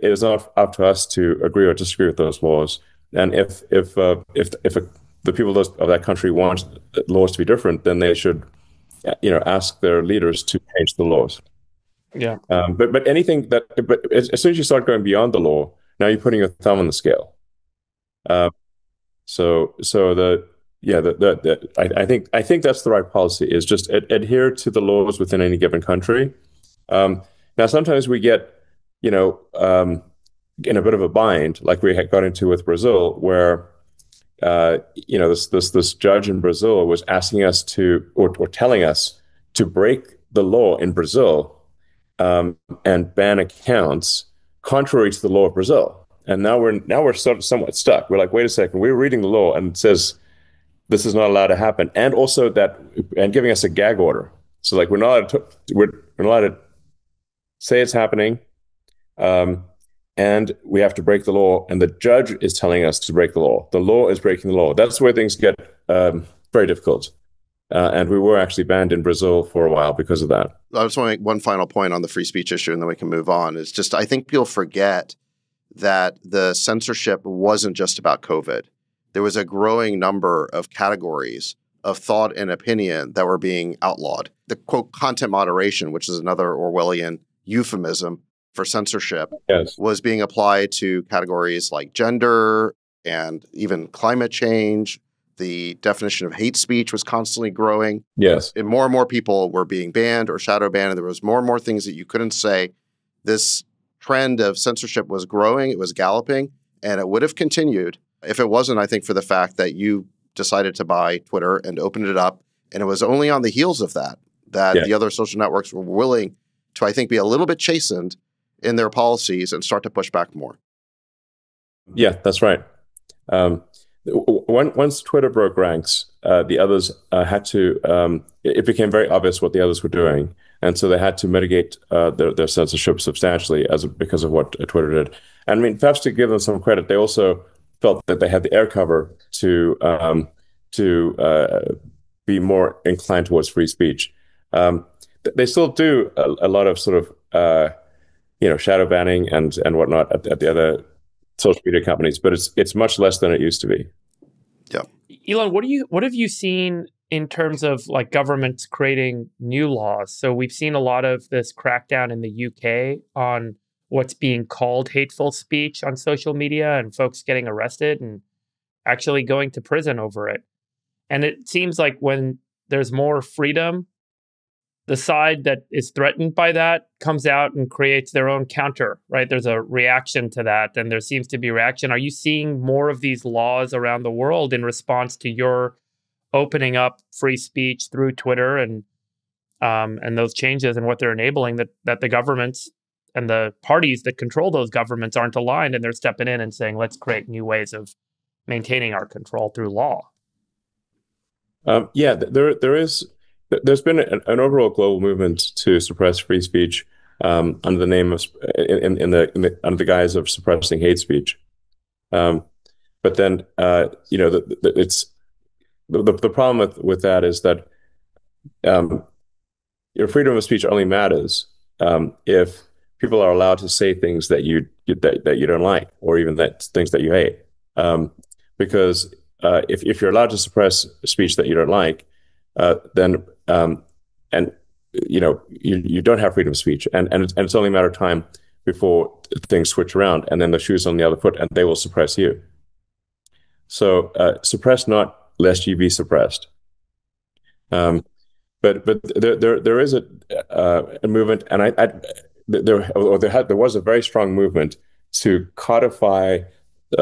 A: is not up to us to agree or disagree with those laws. And if the people of that country want laws to be different, then they should, ask their leaders to change the laws.
B: Yeah.
I: But as soon as you start going beyond the law, now you're putting your thumb on the scale. I think that's the right policy, is just adhere to the laws within any given country. Now, sometimes we get, in a bit of a bind, like we had got into with Brazil, where, this judge in Brazil was asking us to, or telling us to break the law in Brazil, and ban accounts contrary to the law of Brazil. And now we're sort of somewhat stuck. We're like, wait a second, we're reading the law and it says this is not allowed to happen, and also and giving us a gag order. So, like, we're not allowed to say it's happening, and we have to break the law, and the judge is telling us to break the law. The law is breaking the law. That's where things get very difficult. And we were actually banned in Brazil for a while because of that.
H: I just want to make one final point on the free speech issue, and then we can move on. It's just, I think people forget that the censorship wasn't just about COVID. There was a growing number of categories of thought and opinion that were being outlawed. The, quote, content moderation, which is another Orwellian euphemism for censorship, was being applied to categories like gender and even climate change. The definition of hate speech was constantly growing.
I: Yes.
H: And more people were being banned or shadow banned, and there was more and more things that you couldn't say. This trend of censorship was growing, it was galloping, and it would have continued if it wasn't, I think, for the fact that you decided to buy Twitter and opened it up. And it was only on the heels of that the other social networks were willing to, I think, be a little bit chastened in their policies and start to push back more.
I: Yeah, that's right. Once Twitter broke ranks, the others had to. It became very obvious what the others were doing, and so they had to mitigate their censorship substantially because of what Twitter did. And I mean, perhaps to give them some credit, they also felt that they had the air cover to be more inclined towards free speech. They still do a lot of sort of shadow banning and whatnot at the other social media companies, but it's much less than it used to be.
H: Yeah.
B: Elon, what have you seen in terms of like governments creating new laws? So we've seen a lot of this crackdown in the UK on what's being called hateful speech on social media, and folks getting arrested and actually going to prison over it. And it seems like when there's more freedom, the side that is threatened by that comes out and creates their own counter, right? There's a reaction to that, and there seems to be reaction. Are you seeing more of these laws around the world in response to your opening up free speech through Twitter and those changes and what they're enabling, that the governments and the parties that control those governments aren't aligned, and they're stepping in and saying, let's create new ways of maintaining our control through law?
I: There's been an overall global movement to suppress free speech under the name of under the guise of suppressing hate speech. But then it's the problem with that is that your freedom of speech only matters if people are allowed to say things that you don't like, or even things that you hate. Because if you're allowed to suppress speech that you don't like, then you don't have freedom of speech, and it's only a matter of time before things switch around, and then the shoe's on the other foot, and they will suppress you. So suppress not, lest ye be suppressed. But there is a movement, and there was a very strong movement to codify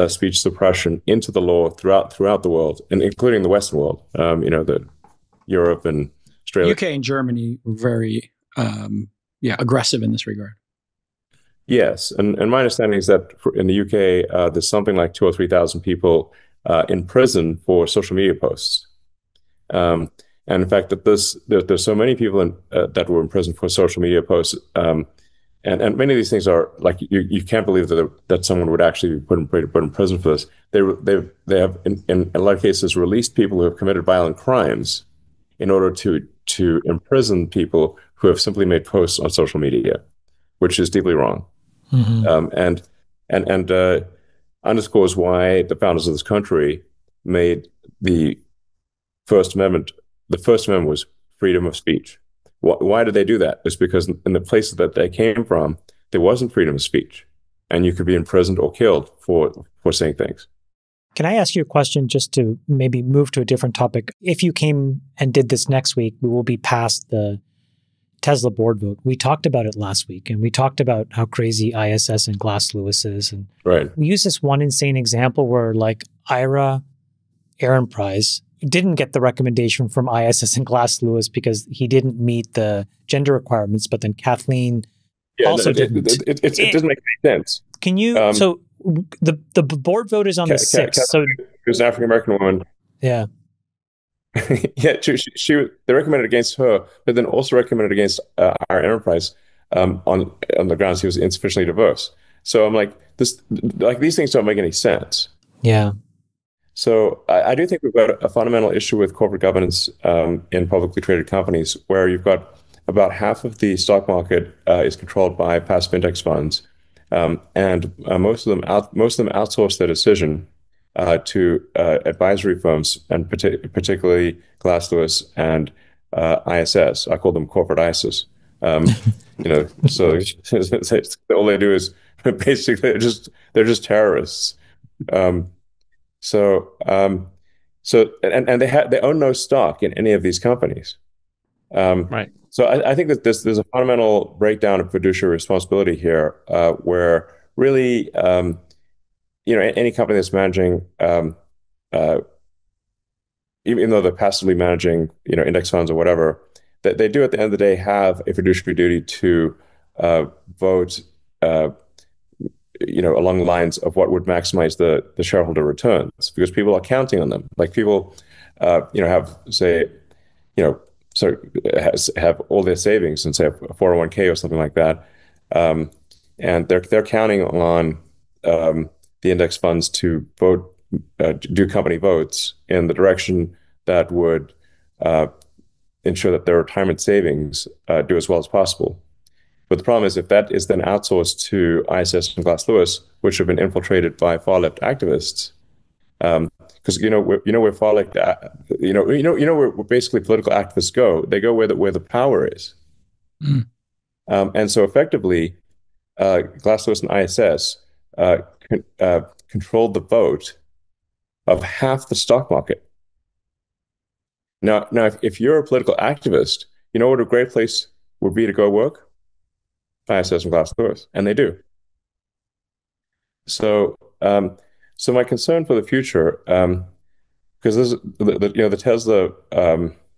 I: speech suppression into the law throughout the world, and including the Western world. The Europe and Australia.
A: UK and Germany were very aggressive in this regard.
I: Yes, and my understanding is that in the UK, there's something like 2,000 or 3,000 people in prison for social media posts. And in fact, that there's so many people that were in prison for social media posts, and many of these things are like you can't believe that someone would actually be put in prison for this. They have in a lot of cases released people who have committed violent crimes in order to imprison people who have simply made posts on social media, which is deeply wrong. Mm-hmm. And underscores why the founders of this country made the First Amendment. The First Amendment was freedom of speech. Why did they do that? It's because in the places that they came from, there wasn't freedom of speech, and you could be imprisoned or killed for saying things.
G: Can I ask you a question just to maybe move to a different topic? If you came and did this next week, we will be past the Tesla board vote. We talked about it last week, and we talked about how crazy ISS and Glass Lewis is. And
I: right.
G: We use this one insane example where like Ira Ehrenpreis didn't get the recommendation from ISS and Glass Lewis because he didn't meet the gender requirements, but then Kathleen didn't.
I: It doesn't make any sense.
G: Can you, the board vote is on the 6th. So
I: who's an African American woman.
G: Yeah.
I: Yeah, they recommended against her, but then also recommended against our Enterprise on the grounds he was insufficiently diverse. So I'm like, these things don't make any sense.
G: Yeah.
I: So I do think we've got a fundamental issue with corporate governance in publicly traded companies, where you've got about half of the stock market is controlled by passive index funds, and most of them outsource their decision to advisory firms, and particularly Glass Lewis and ISS. I call them corporate ISIS. So all they do is basically they're just terrorists. So they own no stock in any of these companies.
B: Right.
I: So I think that there's a fundamental breakdown of fiduciary responsibility here, where really, any company that's managing, even though they're passively managing, index funds or whatever, that they do at the end of the day have a fiduciary duty to vote, along the lines of what would maximize the shareholder returns, because people are counting on them. Like people, have say, have all their savings and say a 401k or something like that, and they're counting on the index funds to vote, do company votes in the direction that would ensure that their retirement savings do as well as possible. But the problem is, if that is then outsourced to ISS and Glass Lewis, which have been infiltrated by far left activists, because where far left, where basically political activists go. They go where the power is, and so effectively, Glass Lewis and ISS controlled the vote of half the stock market. Now, if you're a political activist, you know what a great place would be to go work? ISS and Glass Lewis, and they do. So my concern for the future, because this the Tesla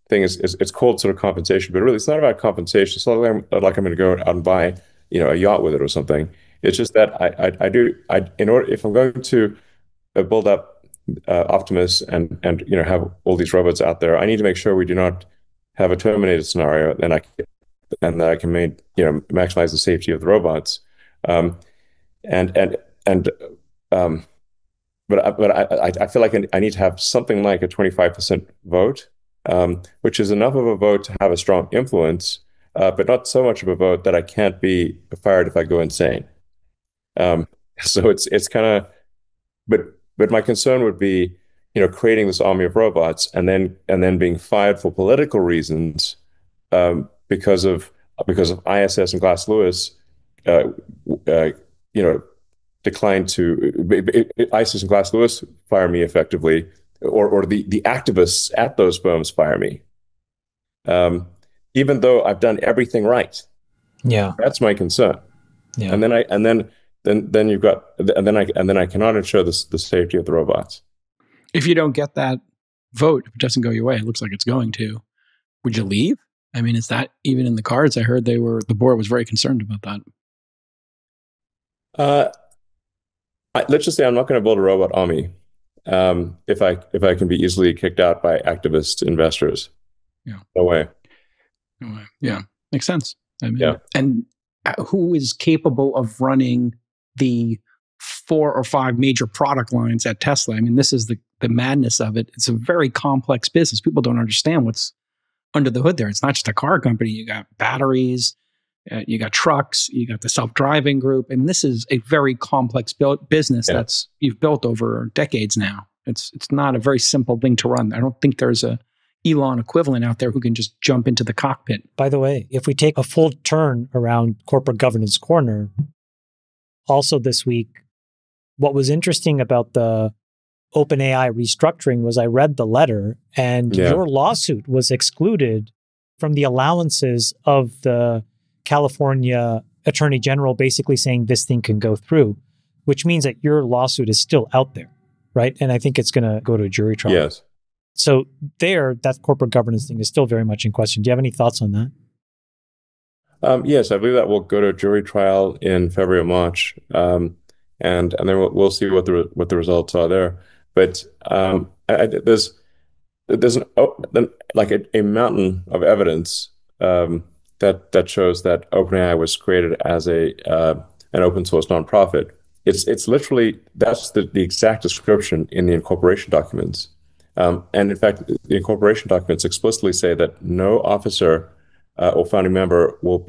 I: thing is it's called sort of compensation, but really it's not about compensation. It's not like I'm going to go out and buy a yacht with it or something. It's just that if I'm going to build up Optimus and have all these robots out there, I need to make sure we do not have a Terminator scenario, and that I can maximize the safety of the robots, but I feel like I need to have something like a 25% vote, which is enough of a vote to have a strong influence, but not so much of a vote that I can't be fired if I go insane. So it's kind of, but my concern would be, creating this army of robots and then being fired for political reasons, because of ISS and Glass Lewis, declined to ISIS and Glass Lewis fire me effectively, or the activists at those firms fire me, even though I've done everything right.
G: Yeah,
I: that's my concern.
G: Yeah,
I: and then you've got and then I cannot ensure the safety of the robots.
A: If you don't get that vote, if it doesn't go your way, it looks like it's going to. Would you leave? I mean, is that even in the cards? I heard the board was very concerned about
I: that. Let's just say I'm not going to build a robot army if I can be easily kicked out by activist investors.
A: Yeah.
I: No way.
A: Yeah, makes sense. I mean, yeah. And who is capable of running the 4 or 5 major product lines at Tesla? I mean, this is the madness of it. It's a very complex business. People don't understand what's under the hood there. It's not just a car company. You got batteries, you got trucks, you got the self-driving group. I mean, this is a very complex business that's you've built over decades now. It's not a very simple thing to run. I don't think there's a Elon equivalent out there who can just jump into the cockpit.
G: By the way, if we take a full turn around Corporate Governance Corner, also this week, what was interesting about the OpenAI restructuring was I read the letter, and your lawsuit was excluded from the allowances of the California Attorney General, basically saying this thing can go through, which means that your lawsuit is still out there, right? And I think it's going to go to a jury trial.
I: Yes.
G: So that corporate governance thing is still very much in question. Do you have any thoughts on that?
I: Yes, I believe that will go to a jury trial in February or March, and then we'll see what the results are there. But there's a mountain of evidence that shows that OpenAI was created as an open source nonprofit. It's literally that's the exact description in the incorporation documents. And in fact, the incorporation documents explicitly say that no officer or founding member will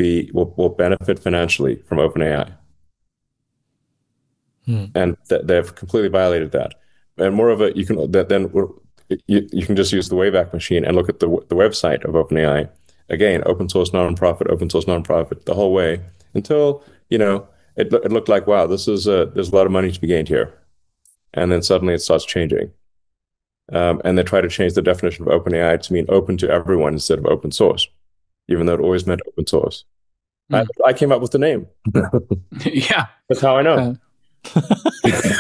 I: benefit financially from OpenAI, and they've completely violated that. And moreover, you can just use the Wayback Machine and look at the website of OpenAI. Again, open source nonprofit, the whole way until it looked like, wow, there's a lot of money to be gained here, and then suddenly it starts changing. And they try to change the definition of OpenAI to mean open to everyone instead of open source, even though it always meant open source. I came up with the name.
A: Yeah.
I: That's how I know.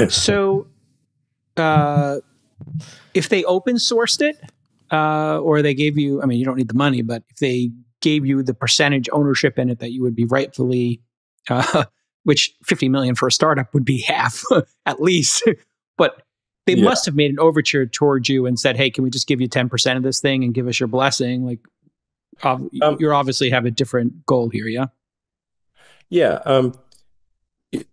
A: So if they open sourced it, or they gave you, I mean, you don't need the money, but if they gave you the percentage ownership in it that you would be rightfully, which 50 million for a startup would be half at least. But they must have made an overture towards you and said, "Hey, can we just give you 10% of this thing and give us your blessing?" Like, you obviously have a different goal here, yeah.
I: Yeah.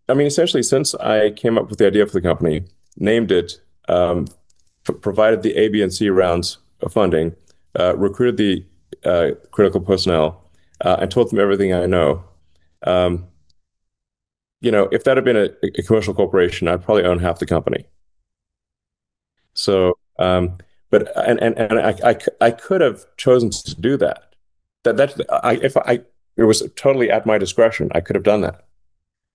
I: I mean, essentially, since I came up with the idea for the company, named it, provided the A, B, and C rounds of funding, recruited the critical personnel, and taught them everything I know. If that had been a commercial corporation, I'd probably own half the company. So, but I could have chosen to do that. If it was totally at my discretion, I could have done that.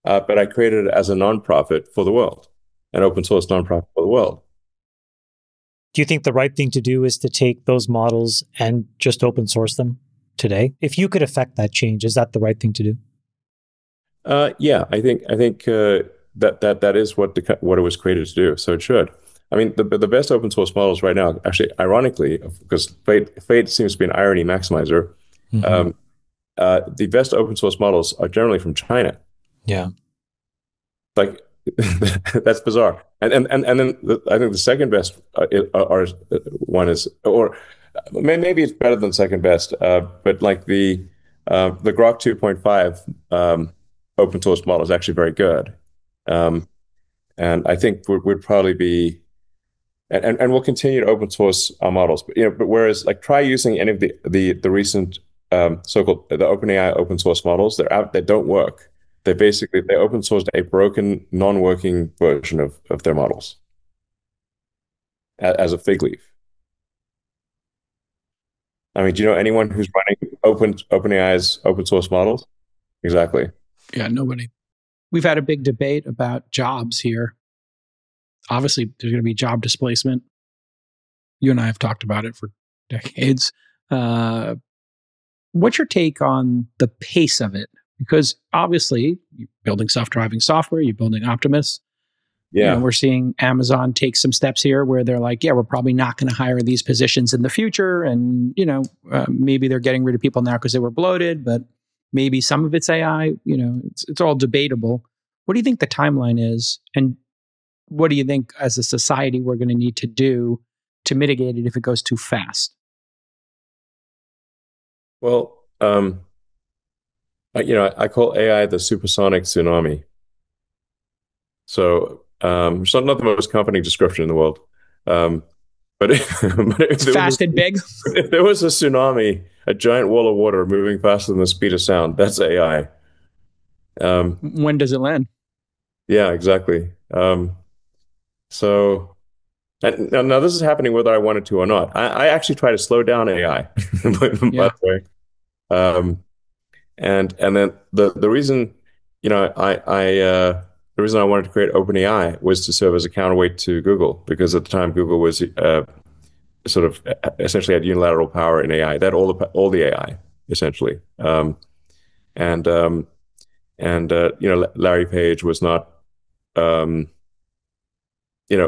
I: But I created it as a nonprofit for the world, an open source nonprofit for the world.
G: Do you think the right thing to do is to take those models and just open source them today? If you could affect that change, is that the right thing to do?
I: Yeah, I think that is what it was created to do. So it should. I mean, the best open source models right now, actually, ironically, because Fate seems to be an irony maximizer, the best open source models are generally from China.
G: Yeah,
I: like that's bizarre. And then I think the second best one is, or maybe it's better than second best, but like the Grok 2.5 open source model is actually very good, and I think we'd probably be. And we'll continue to open source our models, but whereas like try using any of the recent so-called the OpenAI open source models, they're out, they don't work. They open sourced a broken, non-working version of their models as a fig leaf. I mean, do you know anyone who's running OpenAI's open source models? Exactly.
A: Yeah, nobody. We've had a big debate about jobs here. Obviously, there's going to be job displacement. You and I have talked about it for decades. What's your take on the pace of it? Because obviously, you're building self-driving software, you're building Optimus.
I: Yeah.
A: We're seeing Amazon take some steps here where they're like, yeah, we're probably not going to hire these positions in the future. And, maybe they're getting rid of people now because they were bloated, but maybe some of it's AI. It's all debatable. What do you think the timeline is? And what do you think as a society we're going to need to do to mitigate it if it goes too fast?
I: Well, I call AI the supersonic tsunami. So it's not the most comforting description in the world. But
A: it's fast and big.
I: If there was a tsunami, a giant wall of water moving faster than the speed of sound, that's AI.
A: When does it land?
I: Yeah, exactly. So now this is happening whether I wanted to or not. I actually try to slow down AI, by the way. And then the reason, the reason I wanted to create OpenAI was to serve as a counterweight to Google, because at the time Google was sort of essentially had unilateral power in AI. They had all the AI essentially, Larry Page was not. He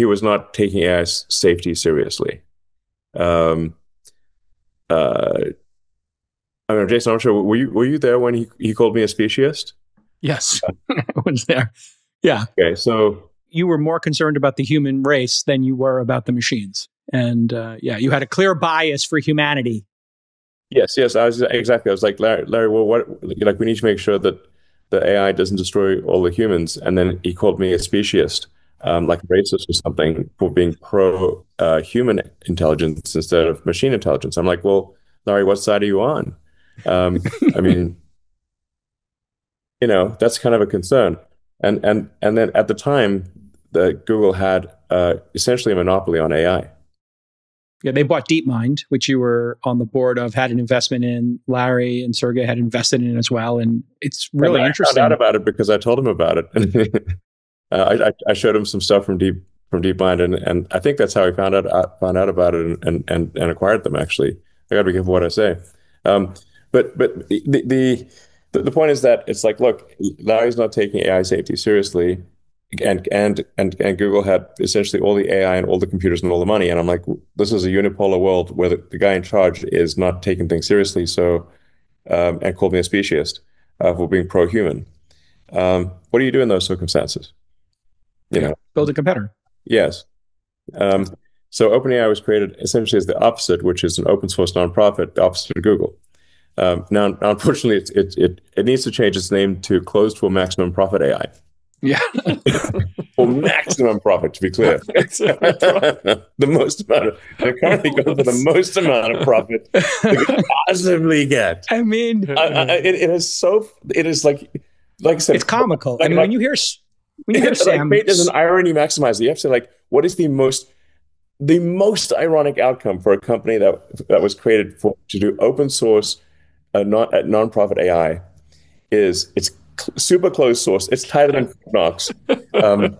I: was not taking AI's safety seriously. I mean, Jason, I'm sure, were you there when he called me a speciesist?
A: Yes, I was there. Yeah.
I: Okay, so
A: you were more concerned about the human race than you were about the machines, and you had a clear bias for humanity.
I: Yes, I was like, Larry, well, what? We need to make sure that the AI doesn't destroy all the humans. And then he called me a speciesist, like racist or something, for being pro human intelligence instead of machine intelligence. I'm like, well, Larry, what side are you on? I mean, that's kind of a concern. And then at the time, Google had essentially a monopoly on AI.
A: Yeah, they bought DeepMind, which you were on the board of, had an investment in. Larry and Sergey had invested in as well, and it's really interesting.
I: I found out about it because I told him about it. I showed him some stuff from DeepMind, and I think that's how he found out about it and acquired them. Actually, I got to be careful what I say. But the point is that it's like, look, Larry's not taking AI safety seriously. And Google had essentially all the AI and all the computers and all the money. And I'm like, this is a unipolar world where the guy in charge is not taking things seriously. So, and called me a speciesist for being pro-human. What do you do in those circumstances?
A: build a competitor.
I: Yes. So OpenAI was created essentially as the opposite, which is an open source nonprofit, the opposite of Google. Now, unfortunately, it needs to change its name to Closed for Maximum Profit AI.
A: Yeah.
I: For maximum profit, to be clear. The most amount of, they're currently going for the most amount of profit they could possibly get.
A: I mean,
I: it is like I said,
A: it's comical. When you hear Sam,
I: there's an irony maximizer. You have to say, like, what is the most ironic outcome for a company that was created to do open source non-profit AI it's super closed source. It's tighter than Fort Knox. The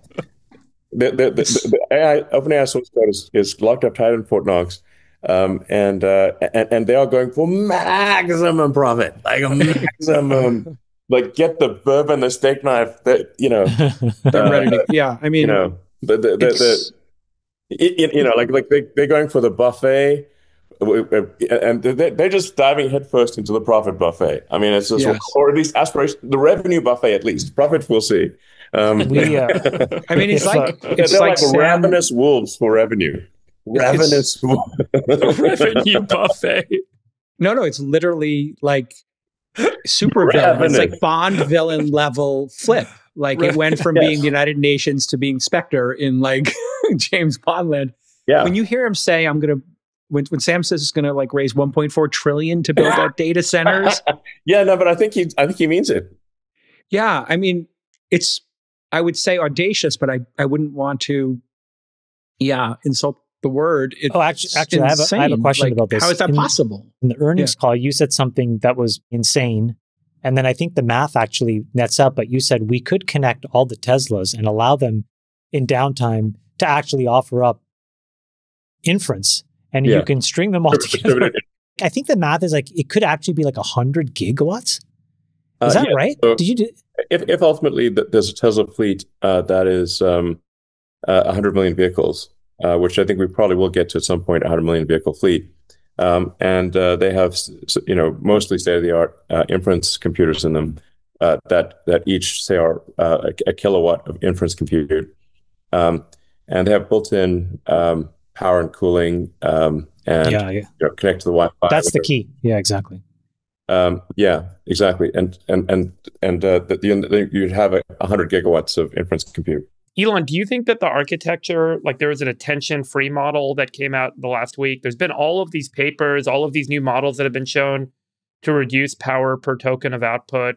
I: OpenAI source code is locked up tighter than Fort Knox, and they are going for maximum profit, like a maximum. Like, get the bourbon, the steak knife. They're
A: ready to. Yeah, I mean,
I: they're going for the buffet. And they're just diving headfirst into the profit buffet. I mean, it's just, or at least aspiration, the revenue buffet, at least. Profit, we'll see.
A: I mean, it's
I: they're like ravenous wolves for revenue. Ravenous
B: revenue buffet.
A: No, it's literally like super villain. It's like Bond villain level flip. Like it went from being the United Nations to being Spectre in like James Bond land.
I: Yeah.
A: When you hear him say, when Sam says it's going to like raise 1.4 trillion to build out data centers.
I: But I think he means it.
A: Yeah. I mean, I would say audacious, but I wouldn't want to, insult the word.
G: Actually, I have a question about this.
A: How is that possible?
G: In the earnings call, you said something that was insane. And then I think the math actually nets up, but you said we could connect all the Teslas and allow them in downtime to actually offer up inference. And you can string them all together. I think the math is like, it could actually be like 100 gigawatts. Is that right?
I: So
G: Did you do?
I: If ultimately there's a Tesla fleet that is 100 million vehicles, which I think we probably will get to at some point, 100 million vehicle fleet. And they have, mostly state-of-the-art inference computers in them that each, say, are a kilowatt of inference compute. And they have built-in power and cooling, and connect to the Wi-Fi.
G: That's the key. Yeah, exactly.
I: Exactly. And you'd have 100 gigawatts of inference compute.
B: Elon, do you think that the architecture, like there was an attention-free model that came out the last week? There's been all of these papers, all of these new models that have been shown to reduce power per token of output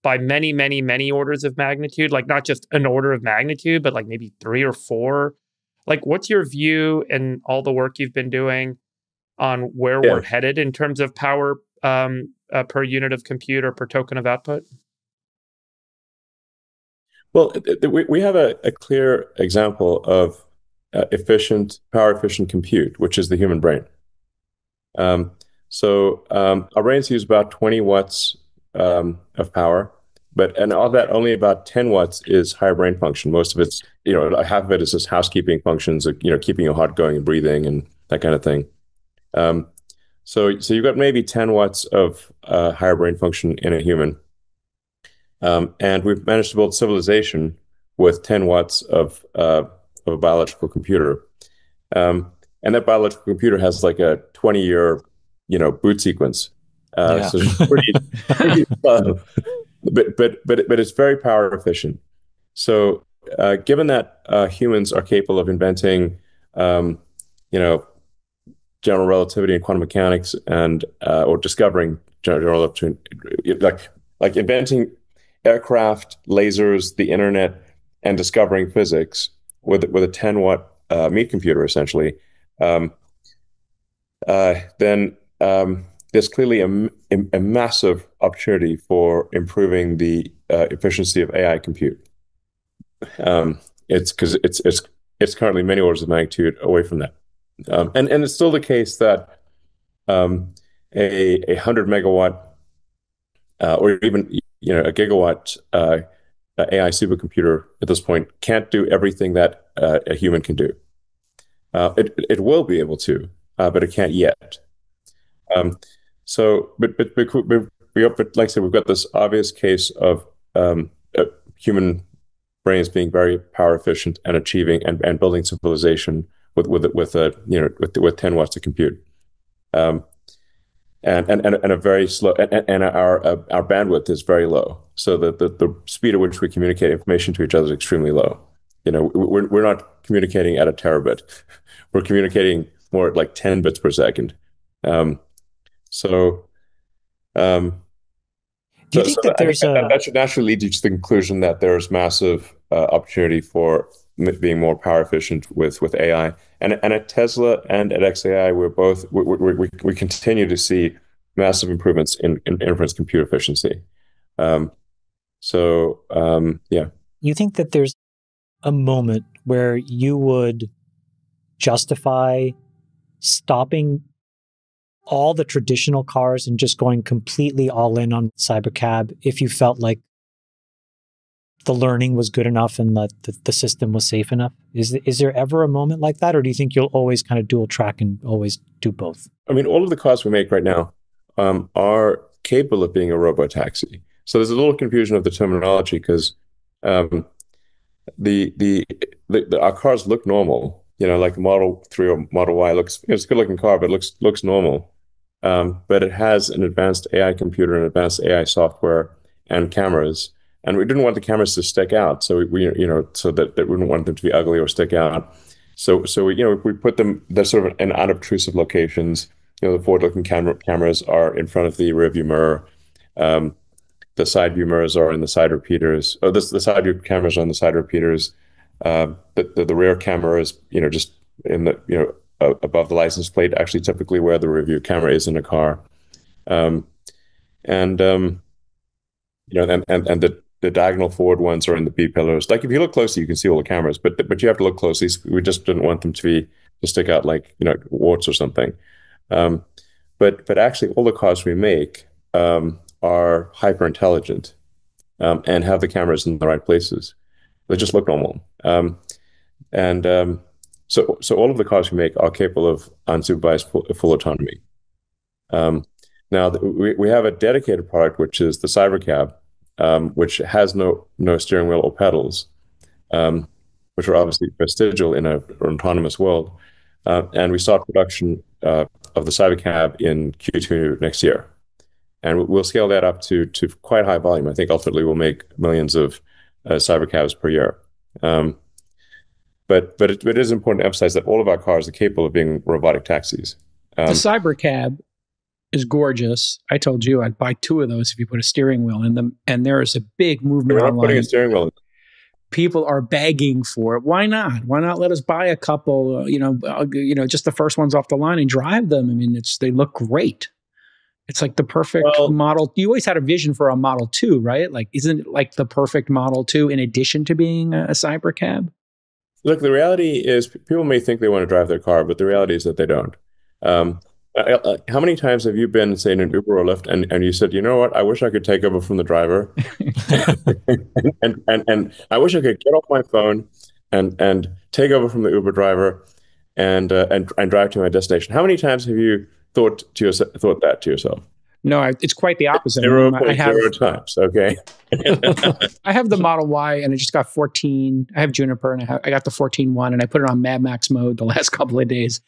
B: by many, many, many orders of magnitude, like not just an order of magnitude, but like maybe 3 or 4. Like, what's your view and all the work you've been doing on where we're headed in terms of power per unit of compute or per token of output?
I: Well, we have a clear example of power efficient compute, which is the human brain. So our brains use about 20 watts of power, and of that, only about 10 watts is higher brain function. Most of it's, half of it is just housekeeping functions, keeping your heart going and breathing and that kind of thing. So you've got maybe 10 watts of higher brain function in a human. And we've managed to build civilization with 10 watts of a biological computer. And that biological computer has like a 20-year, boot sequence. So it's pretty slow. But it's very power efficient. So given that humans are capable of inventing, general relativity and quantum mechanics, and or discovering general relativity, like inventing aircraft, lasers, the internet, and discovering physics with a 10-watt meat computer, essentially, then there's clearly a massive opportunity for improving the efficiency of AI compute. It's because it's currently many orders of magnitude away from that, and it's still the case that a 100 megawatt or even a gigawatt AI supercomputer at this point can't do everything that a human can do. It will be able to, but it can't yet. But like I said, we've got this obvious case of human brains being very power efficient and achieving and building civilization with 10 watts of compute. And a very slow, and our bandwidth is very low. So the speed at which we communicate information to each other is extremely low. We're not communicating at a terabit. We're communicating more at like 10 bits per second. Do you think that there's that should naturally lead you to the conclusion that there's massive opportunity for being more power efficient with AI, and at Tesla and at X.ai, we continue to see massive improvements in inference compute efficiency. Yeah.
G: You think that there's a moment where you would justify stopping all the traditional cars and just going completely all in on cybercab if you felt like the learning was good enough and that the system was safe enough? Is there ever a moment like that, or do you think you'll always kind of dual track and always do both?
I: I mean, all of the cars we make right now are capable of being a robotaxi. So there's a little confusion of the terminology because our cars look normal. Like the Model 3 or Model Y it's a good looking car, but it looks normal. But it has an advanced AI computer and advanced AI software and cameras. And we didn't want the cameras to stick out. So we so that we didn't want them to be ugly or stick out. So we put them, they're sort of in unobtrusive locations. The forward-looking cameras are in front of the rearview mirror. The side view mirrors are in the side repeaters. The side view cameras are on the side repeaters. The rear camera is, just in the, above the license plate, actually typically where the rear view camera is in a car. And the diagonal forward ones are in the B pillars. Like if you look closely, you can see all the cameras, but you have to look closely. We just didn't want them to stick out like, warts or something. But actually all the cars we make are hyper intelligent and have the cameras in the right places. They just look normal. So all of the cars we make are capable of unsupervised full autonomy. Now we have a dedicated product, which is the Cybercab, which has no steering wheel or pedals, which are obviously vestigial in an autonomous world. And we start production of the Cybercab in Q2 next year. And we'll scale that up to quite high volume. I think ultimately we'll make millions of Cybercabs per year. But it is important to emphasize that all of our cars are capable of being robotic taxis.
A: The Cybercab is gorgeous. I told you I'd buy 2 of those if you put a steering wheel in them. And there is a big movement online.
I: Putting a steering wheel in.
A: People are begging for it. Why not? Why not let us buy a couple? Just the first ones off the line and drive them. I mean, they look great. It's like the perfect model. You always had a vision for a Model 2, right? Like, isn't it like the perfect Model 2 in addition to being a Cybercab?
I: Look, the reality is people may think they want to drive their car, but the reality is that they don't. How many times have you been, say, in an Uber or Lyft, and you said, you know what, I wish I could take over from the driver, and I wish I could get off my phone and take over from the Uber driver and drive to my destination. How many times have you thought that to yourself?
A: No, it's quite the opposite.
I: 0.0 times. Okay.
A: I have the Model Y, and I just got 14. I have Juniper, and I got the 14.1, and I put it on Mad Max mode the last couple of days.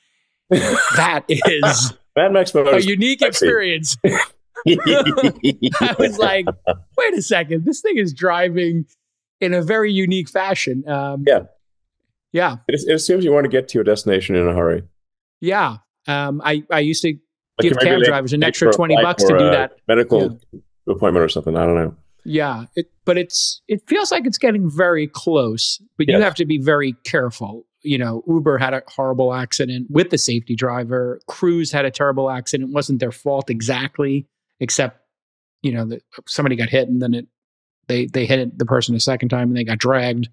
A: That is
I: Mad Max mode
A: a unique experience. I was like, wait a second, this thing is driving in a very unique fashion. Yeah.
I: It assumes you want to get to your destination in a hurry.
A: Yeah. I used to give cab drivers an extra $20 to do that.
I: Medical appointment or something. I don't know.
A: Yeah. But it feels like it's getting very close, but you have to be very careful. Uber had a horrible accident with the safety driver. Cruise had a terrible accident. It wasn't their fault exactly, except, somebody got hit and then they hit the person a second time and they got dragged.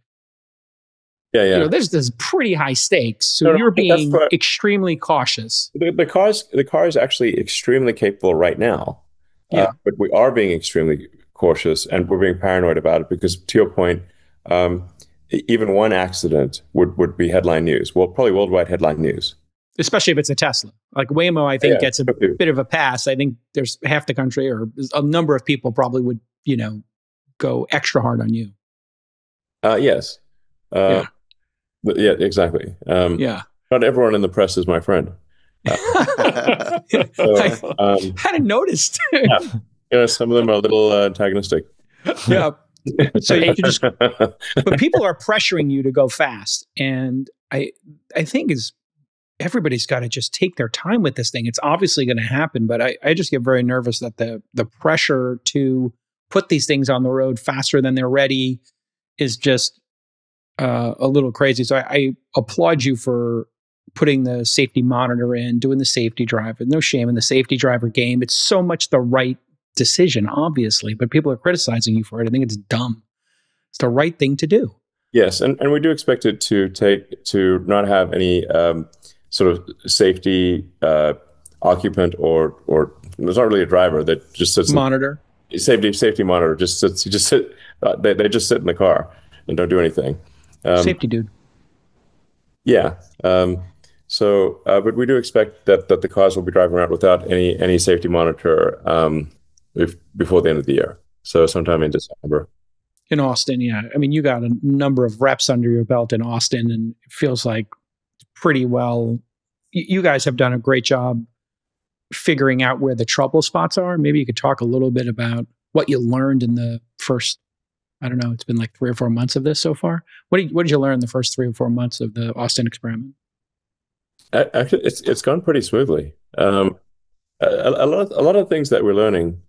A: Yeah. There's pretty high stakes. So you're being extremely cautious.
I: The car is actually extremely capable right now.
A: Yeah.
I: But we are being extremely cautious and we're being paranoid about it because, to your point, even one accident would be headline news. Well, probably worldwide headline news.
A: Especially if it's a Tesla. Like Waymo, I think gets a bit of a pass. I think there's half the country or a number of people probably would, go extra hard on you.
I: Yes. Yeah, exactly.
A: Yeah.
I: Not everyone in the press is my friend.
A: I hadn't noticed.
I: Some of them are a little antagonistic.
A: Yeah. So you can just, but people are pressuring you to go fast. And I think everybody's got to just take their time with this thing. It's obviously going to happen, but I just get very nervous that the pressure to put these things on the road faster than they're ready is just a little crazy. So I applaud you for putting the safety monitor in, doing the safety driver. No shame in the safety driver game. It's so much the right decision, obviously, but people are criticizing you for it. I think it's dumb. It's the right thing to do.
I: Yes, and we do expect it to not have any sort of safety occupant or there's not really a driver that just sits
A: monitor.
I: Safety monitor just sits. They just sit in the car and don't do anything.
A: Safety dude.
I: Yeah. But we do expect that the cars will be driving around without any safety monitor before the end of the year. So sometime in December.
A: In Austin, yeah. I mean, you got a number of reps under your belt in Austin, and it feels like pretty well. You guys have done a great job figuring out where the trouble spots are. Maybe you could talk a little bit about what you learned in the first, I don't know, it's been like 3 or 4 months of this so far. What did you learn in the first 3 or 4 months of the Austin experiment?
I: Actually, it's gone pretty smoothly. A lot of things that we're learning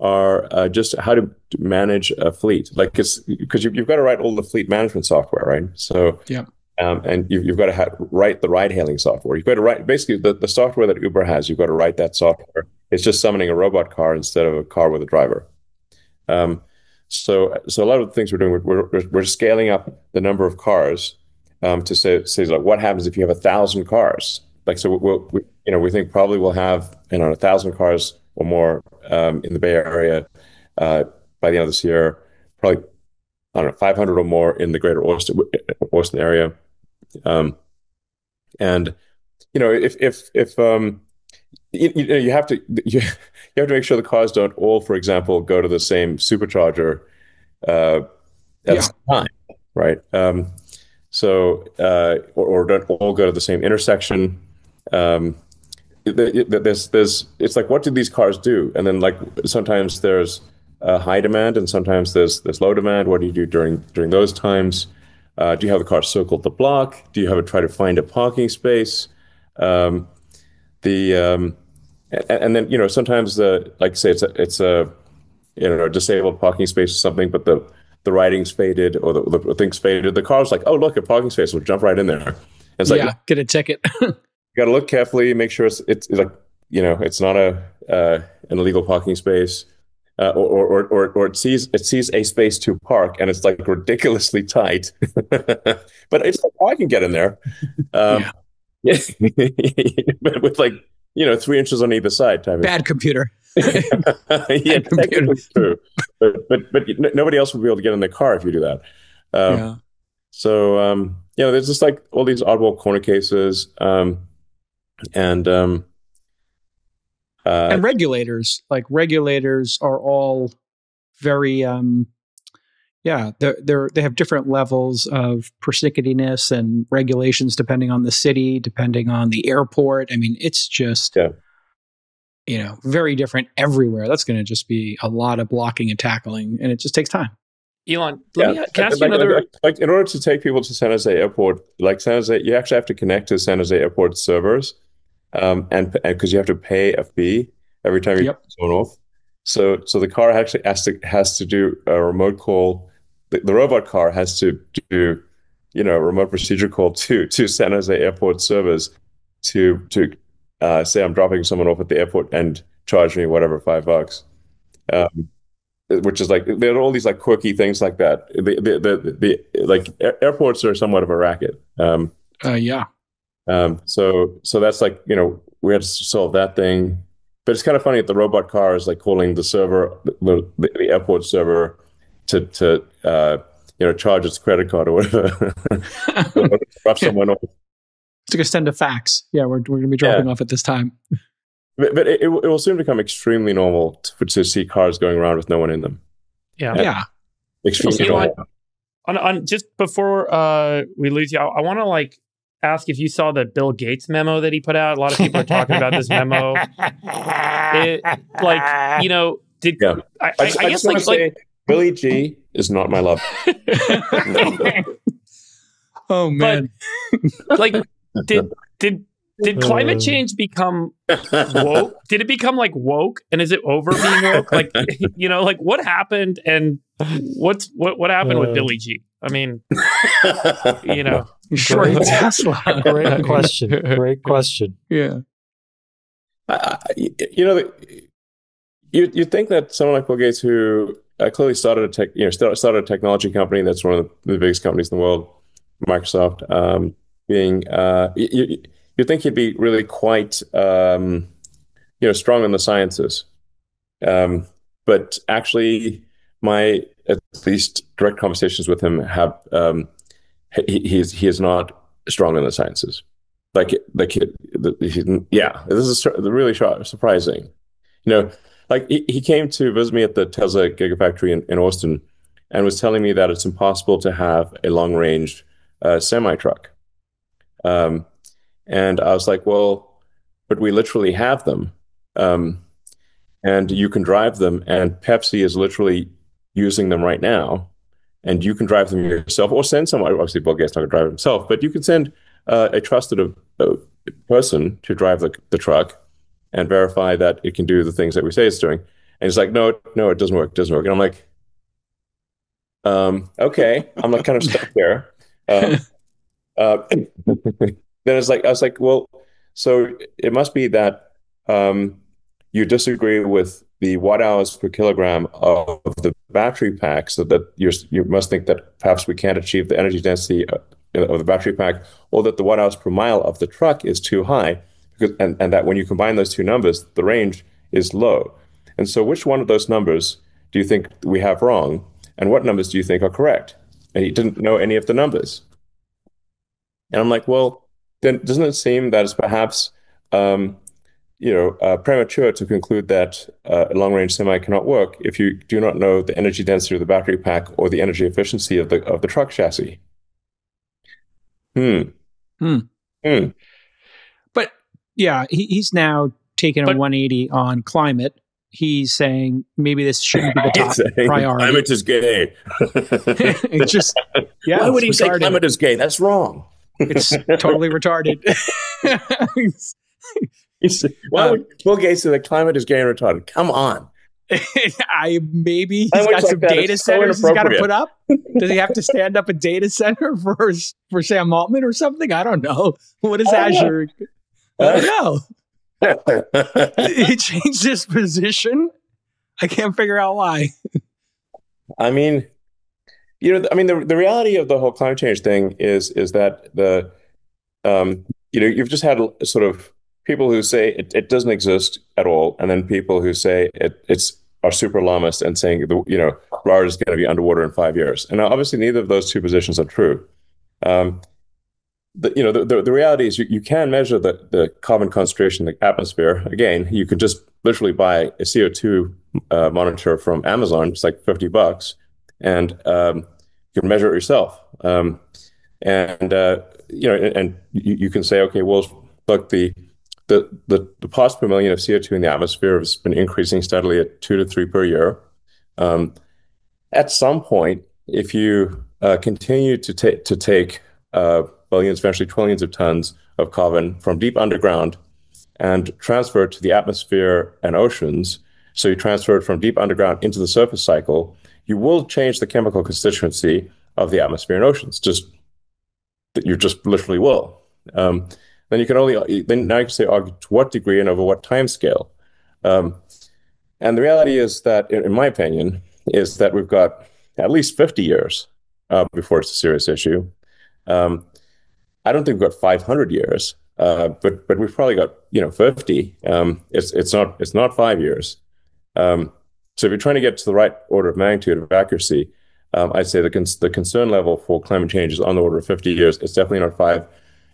I: are just how to manage a fleet. Like because you've got to write all the fleet management software, right? So
A: yeah.
I: And you've got to write the ride-hailing software. You've got to write basically the software that Uber has. You've got to write that software. It's just summoning a robot car instead of a car with a driver. So a lot of the things we're doing, we're scaling up the number of cars to say like what happens if you have 1,000 cars. Like so, we think probably we'll have 1,000 cars or more in the Bay Area by the end of this year. Probably 500 or more in the greater Austin area. And if you have to make sure the cars don't all, for example, go to the same supercharger at the same time, right? Or don't all go to the same intersection. It's like, what do these cars do? And then like sometimes there's high demand and sometimes there's low demand. What do you do during those times? Do you have the car circle the block? Do you have it try to find a parking space? And then sometimes like say it's a disabled parking space or something, but the writing's faded or the thing's faded. The car's like, oh look, a parking space, we'll jump right in there. And it's like,
A: get a ticket.
I: You got to look carefully, make sure it's like it's not an illegal parking space. Or it sees a space to park and it's like ridiculously tight, but it's like, oh, I can get in there. With like 3 inches on either side.
A: Bad computer.
I: Yeah, technically true. But nobody else will be able to get in the car if you do that. So there's just like all these oddball corner cases, and
A: regulators are all very they have different levels of persnicketiness and regulations depending on the city, depending on the airport. I mean, it's just very different everywhere. That's going to just be a lot of blocking and tackling, and it just takes time.
B: Elon, can I ask you another?
I: Like in order to take people to San Jose Airport, like San Jose, you actually have to connect to San Jose Airport servers. And because you have to pay a fee every time you turn someone off, so the car actually has to do a remote call. The robot car has to do a remote procedure call to San Jose Airport servers to say I'm dropping someone off at the airport and charge me whatever $5, which is like there are all these like quirky things like that. The airports are somewhat of a racket. So that's like, we had to solve that thing, but it's kind of funny that the robot car is like calling the server, the airport server to charge its credit card or whatever. Drop someone off.
A: It's like a send a fax. Yeah, we're going to be dropping off at this time.
I: But it will soon become extremely normal to see cars going around with no one in them.
B: Yeah.
I: Extremely normal.
B: On just before we lose you, I want to like ask if you saw the Bill Gates memo that he put out. A lot of people are talking about this memo. Like, you know, I guess
I: like Billy G is not my love.
A: Oh man!
B: But, like, did climate change become woke? Did it become like woke? And is it over being woke? Like, you know, like what happened? And what happened with Billy G? I mean, you know,
A: Great Tesla.
G: Great question. Great question.
A: Yeah.
I: You know, you think that someone like Bill Gates, who clearly started a technology company that's one of the biggest companies in the world, Microsoft, you'd think he'd be really quite, strong in the sciences. But actually, my at least direct conversations with him have he is not strong in the sciences. This is really surprising. You know, like he came to visit me at the Tesla Gigafactory in Austin, and was telling me that it's impossible to have a long range semi truck. And I was like, well, but we literally have them, and you can drive them, and Pepsi is literally using them right now, and you can drive them yourself or send someone. Obviously, Bill Gates not going to drive himself, but you can send a trusted person to drive the truck and verify that it can do the things that we say it's doing. And he's like, no, it doesn't work. And I'm like, okay, I'm not kind of stuck there. Then I was like, well, so it must be that you disagree with the watt hours per kilogram of the battery pack, so that you must think that perhaps we can't achieve the energy density of the battery pack, or that the watt hours per mile of the truck is too high, and that when you combine those two numbers, the range is low. And so which one of those numbers do you think we have wrong? And what numbers do you think are correct? And he didn't know any of the numbers. And I'm like, well, then doesn't it seem that it's perhaps premature to conclude that a long-range semi cannot work if you do not know the energy density of the battery pack or the energy efficiency of the truck chassis?
A: But yeah, he's now taken a 180 on climate. He's saying maybe this shouldn't be the top priority.
I: Climate is gay.
A: It's just, yeah.
I: Why would he say climate is gay? That's wrong.
A: It's totally retarded.
I: Why would Bill Gates say that climate is gay and retarded? Come on.
A: Maybe he's got some data centers he's got to put up. Does he have to stand up a data center for Sam Altman or something? I don't know. What is Azure? I don't know. He changed his position. I can't figure out why.
I: I mean, the reality of the whole climate change thing is that you've just had sort of people who say it doesn't exist at all, and then people who say are super alarmist and saying Florida is going to be underwater in 5 years. And obviously, neither of those two positions are true. The reality is you can measure the carbon concentration in the atmosphere. Again, you could just literally buy a CO2 monitor from Amazon. It's like $50, and you can measure it yourself. And you can say, okay, well, look, the parts per million of CO2 in the atmosphere has been increasing steadily at 2 to 3 per year. At some point, if you continue to take billions, eventually trillions of tons of carbon from deep underground and transfer it to the atmosphere and oceans, so you transfer it from deep underground into the surface cycle, you will change the chemical constituency of the atmosphere and oceans. You just literally will. Then you can argue to what degree and over what time scale. And the reality is that, in my opinion, is that we've got at least 50 years before it's a serious issue. I don't think we've got 500 years, but we've probably got 50. It's not 5 years. So if you're trying to get to the right order of magnitude of accuracy, I'd say the concern level for climate change is on the order of 50 years. It's definitely not 5,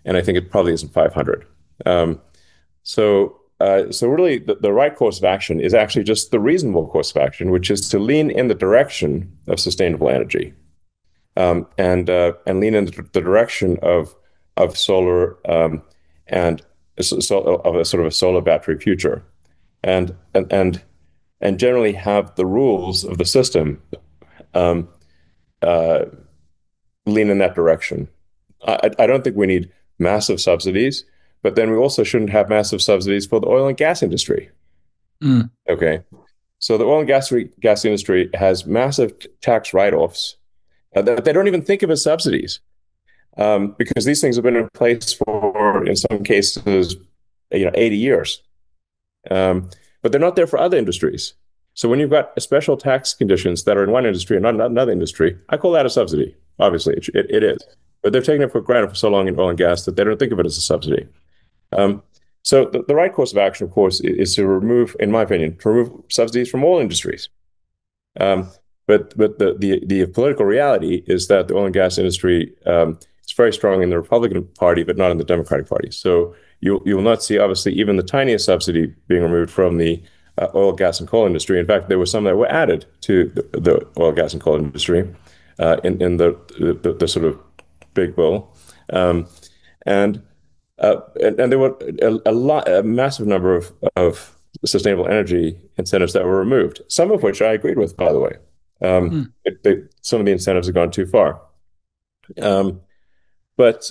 I: and I think it probably isn't 500. So really, the right course of action is actually just the reasonable course of action, which is to lean in the direction of sustainable energy. and lean in the direction of solar and of a sort of a solar battery future, and generally have the rules of the system lean in that direction. I don't think we need massive subsidies, but then we also shouldn't have massive subsidies for the oil and gas industry. Okay, so the oil and gas industry has massive tax write-offs that they don't even think of as subsidies, because these things have been in place for, in some cases, 80 years, but they're not there for other industries. So when you've got special tax conditions that are in one industry and not another industry, I call that a subsidy. Obviously, it is. But they've taken it for granted for so long in oil and gas that they don't think of it as a subsidy. So the right course of action, of course, is to remove, in my opinion, subsidies from all industries. But the political reality is that the oil and gas industry is very strong in the Republican Party, but not in the Democratic Party. So you will not see, obviously, even the tiniest subsidy being removed from the oil, gas, and coal industry. In fact, there were some that were added to the oil, gas, and coal industry in the sort of big bill, and there were a massive number of sustainable energy incentives that were removed. Some of which I agreed with, by the way. Some of the incentives have gone too far. But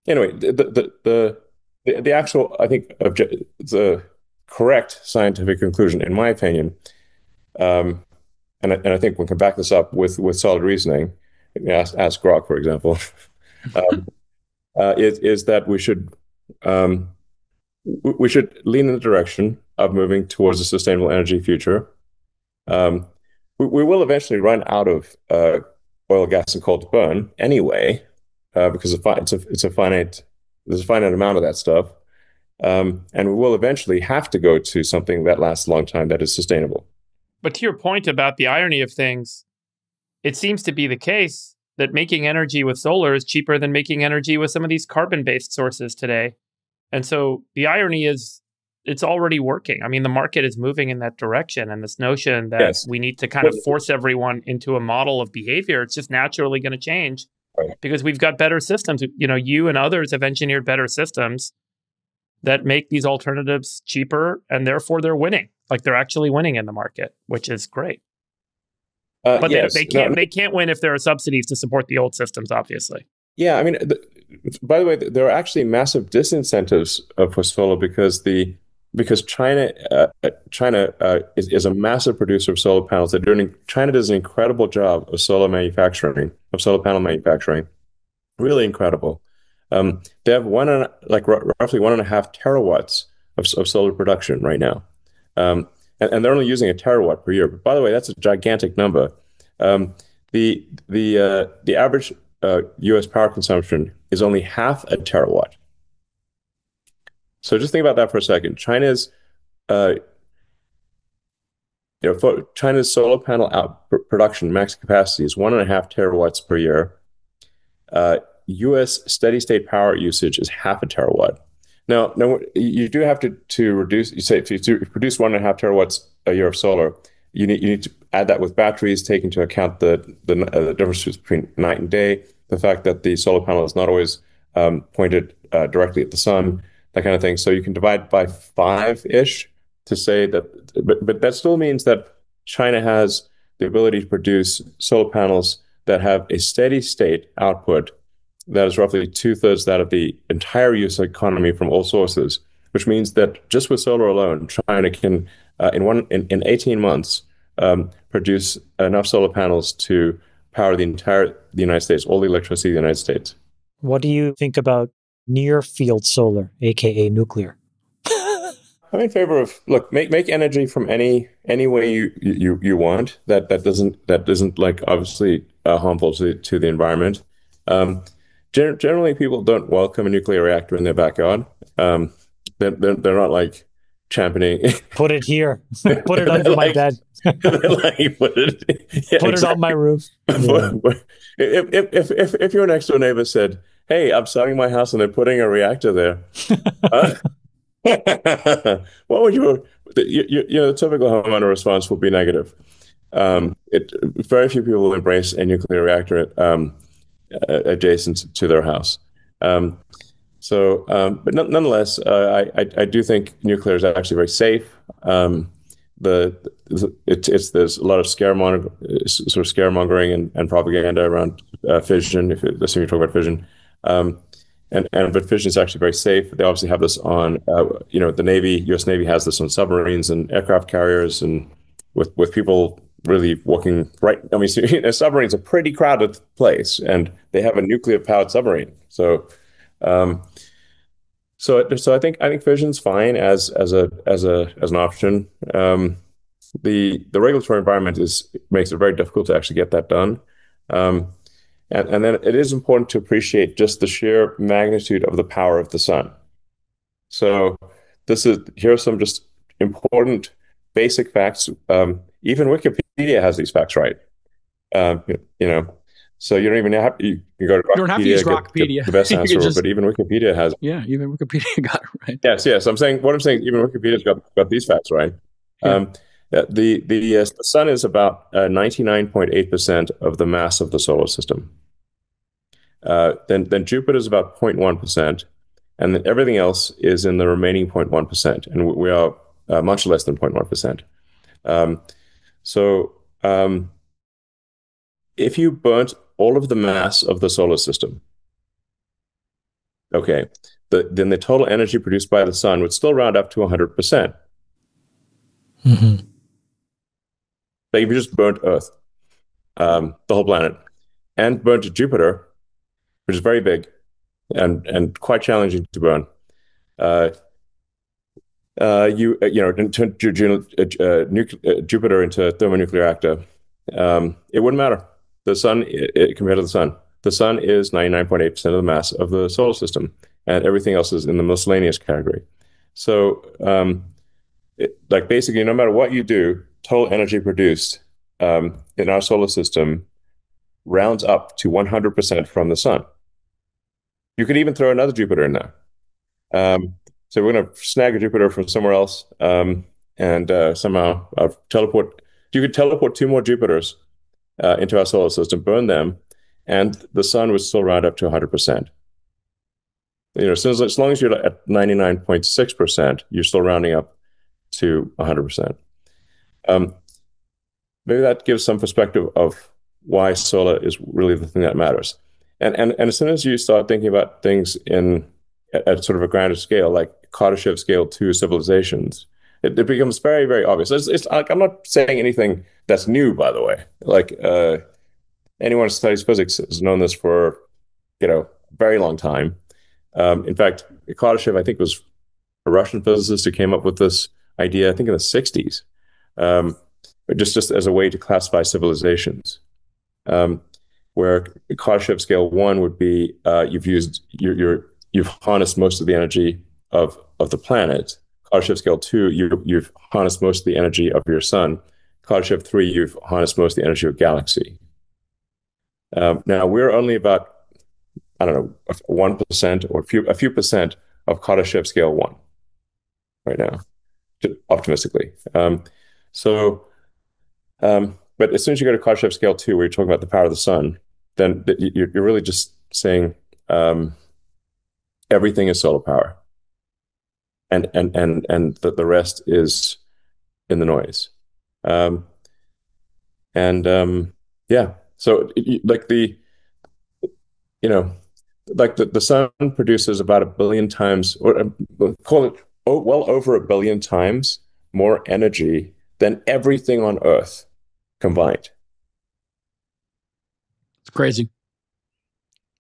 I: anyway, the actual, I think, the correct scientific conclusion, in my opinion, and I think we can back this up with solid reasoning. Ask Grok, for example, is that we should lean in the direction of moving towards a sustainable energy future. We will eventually run out of oil, gas, and coal to burn anyway, because there's a finite amount of that stuff. And we will eventually have to go to something that lasts a long time that is sustainable.
B: But to your point about the irony of things, it seems to be the case that making energy with solar is cheaper than making energy with some of these carbon-based sources today. And so the irony is it's already working. I mean, the market is moving in that direction. And this notion that we need to kind of force everyone into a model of behavior, it's just naturally going to change because we've got better systems. You and others have engineered better systems that make these alternatives cheaper, and therefore they're winning. Like they're actually winning in the market, which is great. But they can't win if there are subsidies to support the old systems, obviously.
I: Yeah, I mean, by the way, there are actually massive disincentives for solar because China is a massive producer of solar panels. China does an incredible job of solar panel manufacturing, really incredible. They have roughly 1.5 terawatts of solar production right now. And they're only using a terawatt per year. But by the way, that's a gigantic number. The average U.S. power consumption is only half a terawatt. So just think about that for a second. China's solar panel production max capacity is 1.5 terawatts per year. U.S. steady state power usage is half a terawatt. Now, you do have to reduce. You say to produce 1.5 terawatts a year of solar, you need to add that with batteries, take into account the differences between night and day, the fact that the solar panel is not always pointed directly at the sun, that kind of thing. So you can divide by 5-ish to say that, but that still means that China has the ability to produce solar panels that have a steady state output that is roughly 2/3 that of the entire US economy from all sources, which means that just with solar alone, China can, in 18 months, produce enough solar panels to power the United States, all the electricity of the United States.
G: What do you think about near field solar, aka nuclear?
I: I'm in favor of make energy from any way you want that isn't like obviously harmful to the environment. Generally, people don't welcome a nuclear reactor in their backyard. They're not like championing.
G: Put it here. Put it under my bed.
I: Put it
G: on my roof.
I: Yeah. If your next door neighbor said, "Hey, I'm selling my house and they're putting a reactor there," what would the typical homeowner response would be negative. Very few people will embrace a nuclear reactor adjacent to their house. But nonetheless, I do think nuclear is actually very safe. There's a lot of scaremongering and propaganda around fission. If you assume you're talking about fission, but fission is actually very safe. They obviously have this on, the Navy, U.S. Navy has this on submarines and aircraft carriers, and with people really walking right. I mean, a submarine's a pretty crowded place, and they have a nuclear-powered submarine. So I think fission's fine as an option. The regulatory environment makes it very difficult to actually get that done. And then it is important to appreciate just the sheer magnitude of the power of the sun. So here are some just important basic facts. Even Wikipedia has these facts right. So you don't even have you can go to Grokipedia,
A: you don't have to use Grokipedia.
I: Get the best answer, but even Wikipedia has.
A: Yeah, even Wikipedia got it right.
I: Yes. I'm saying even Wikipedia's got these facts right. Yeah. The sun is about 99.8% of the mass of the solar system. Then Jupiter is about 0.1%, and then everything else is in the remaining 0.1%, and we are much less than 0.1%. If you burnt all of the mass of the solar system, okay, then the total energy produced by the sun would still round up to 100%.
G: Mm-hmm.
I: Like if you just burnt Earth, the whole planet, and burnt Jupiter, which is very big and quite challenging to burn, turn Jupiter into a thermonuclear reactor, it wouldn't matter. The sun, compared to the sun is 99.8% of the mass of the solar system, and everything else is in the miscellaneous category. So, basically, no matter what you do, total energy produced in our solar system rounds up to 100% from the sun. You could even throw another Jupiter in there. So we're going to snag a Jupiter from somewhere else and somehow teleport. You could teleport 2 more Jupiters into our solar system, burn them, and the sun would still round up to 100%. So as long as you're at 99.6%, you're still rounding up to 100%. Maybe that gives some perspective of why solar is really the thing that matters. And as soon as you start thinking about things at sort of a grander scale, like Kardashev scale 2 civilizations, it becomes very, very obvious. It's like, I'm not saying anything that's new, by the way. Like anyone who studies physics has known this for a very long time. In fact, Kardashev, I think, was a Russian physicist who came up with this idea, I think, in the 60s, just as a way to classify civilizations. Where Kardashev scale 1 would be you've harnessed most of the energy of the planet. Kardashev scale 2, you've harnessed most of the energy of your sun. Kardashev 3, you've harnessed most of the energy of galaxy. Now we're only about 1% or a few percent of Kardashev scale 1 right now, optimistically. But as soon as you go to Kardashev scale 2, where you're talking about the power of the sun, then you're really just saying everything is solar power, and the rest is in the noise. So the sun produces about 1 billion times, or call it well over 1 billion times more energy than everything on Earth combined.
A: It's crazy.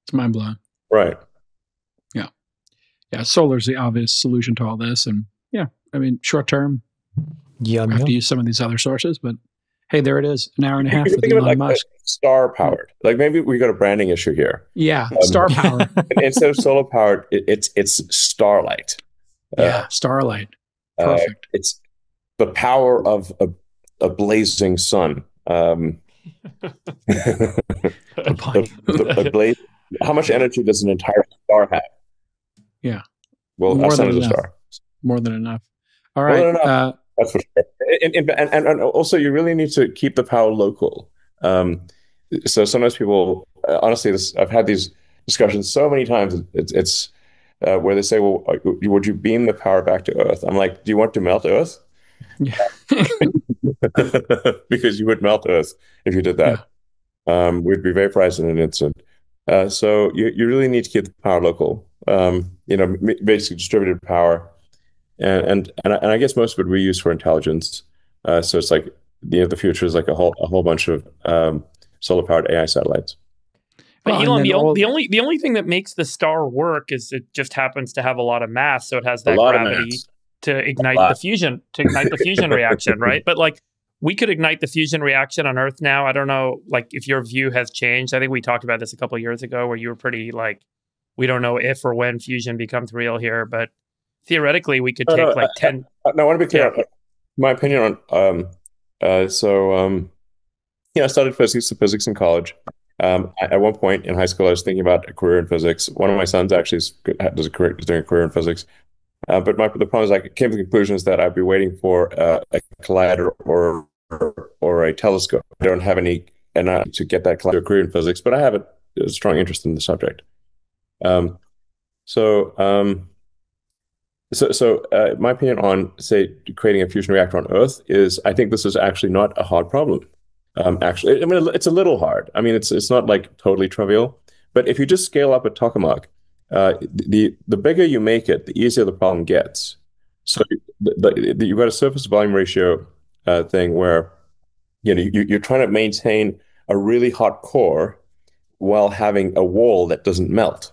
A: It's mind blowing.
I: Right.
A: Yeah. Solar is the obvious solution to all this. And short term, I have to use some of these other sources, but hey, there it is. An hour and a half with Elon Musk.
I: Star powered. Like maybe we got a branding issue here.
A: Yeah. Star powered.
I: Instead of solar powered, it's starlight.
A: Starlight. Perfect.
I: It's the power of a blazing sun. How much energy does an entire star have?
A: Yeah.
I: Well, our sun is a star.
A: More than enough. All right.
I: That's for sure. and also you really need to keep the power local. So sometimes people, honestly, I've had these discussions so many times. It's where they say, "Well, would you beam the power back to Earth?" I'm like, "Do you want to melt Earth?"
A: Yeah.
I: Because you would melt Earth if you did that. Yeah. We'd be vaporized in an instant. So you really need to keep the power local. Basically distributed power, and I guess most of it we use for intelligence. So it's like the future is like a whole bunch of solar powered AI satellites.
B: But Elon, the only thing that makes the star work is it just happens to have a lot of mass, so it has that gravity to ignite the fusion reaction, right? But like we could ignite the fusion reaction on Earth now. I don't know, like if your view has changed. I think we talked about this a couple of years ago, where you were pretty like, we don't know if or when fusion becomes real here, but theoretically we could take 10.
I: No, I want to be clear. Yeah. My opinion on I studied physics in college. At one point in high school, I was thinking about a career in physics. One is doing a career in physics. But the problem is I came to the conclusion is that I'd be waiting for a collider or a telescope. I don't have any to get that career in physics, but I have a strong interest in the subject. So my opinion on, say, creating a fusion reactor on Earth is I think this is actually not a hard problem. Actually, I mean, it's a little hard. I mean, it's not like totally trivial, but if you just scale up a tokamak, the bigger you make it, the easier the problem gets. So you've got a surface volume ratio thing where you're trying to maintain a really hot core while having a wall that doesn't melt.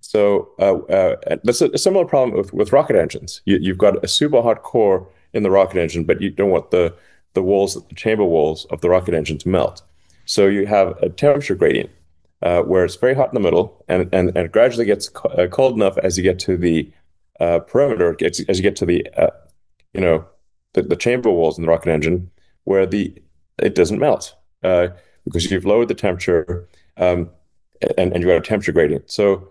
I: So that's a similar problem with rocket engines. You've got a super hot core in the rocket engine, but you don't want the chamber walls of the rocket engine to melt. So you have a temperature gradient where it's very hot in the middle, and it gradually gets cold enough as you get to the perimeter, as you get to the chamber walls in the rocket engine, where it doesn't melt because you've lowered the temperature and you've got a temperature gradient. So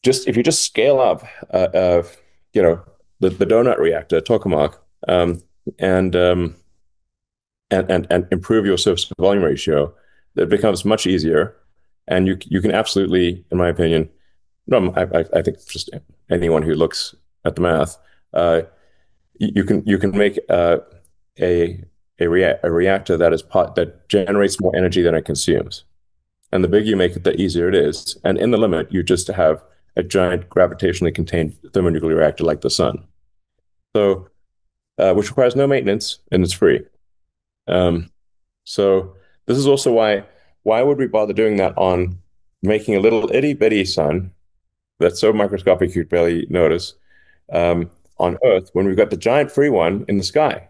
I: if you just scale up, the donut reactor, tokamak, and improve your surface volume ratio, it becomes much easier, and you can absolutely, in my opinion, I think just anyone who looks at the math, you can make a reactor that generates more energy than it consumes, and the bigger you make it, the easier it is. And in the limit, you just have a giant gravitationally contained thermonuclear reactor like the sun, so which requires no maintenance and it's free. So this is also why would we bother doing that on making a little itty bitty sun that's so microscopic you'd barely notice on Earth when we've got the giant free one in the sky?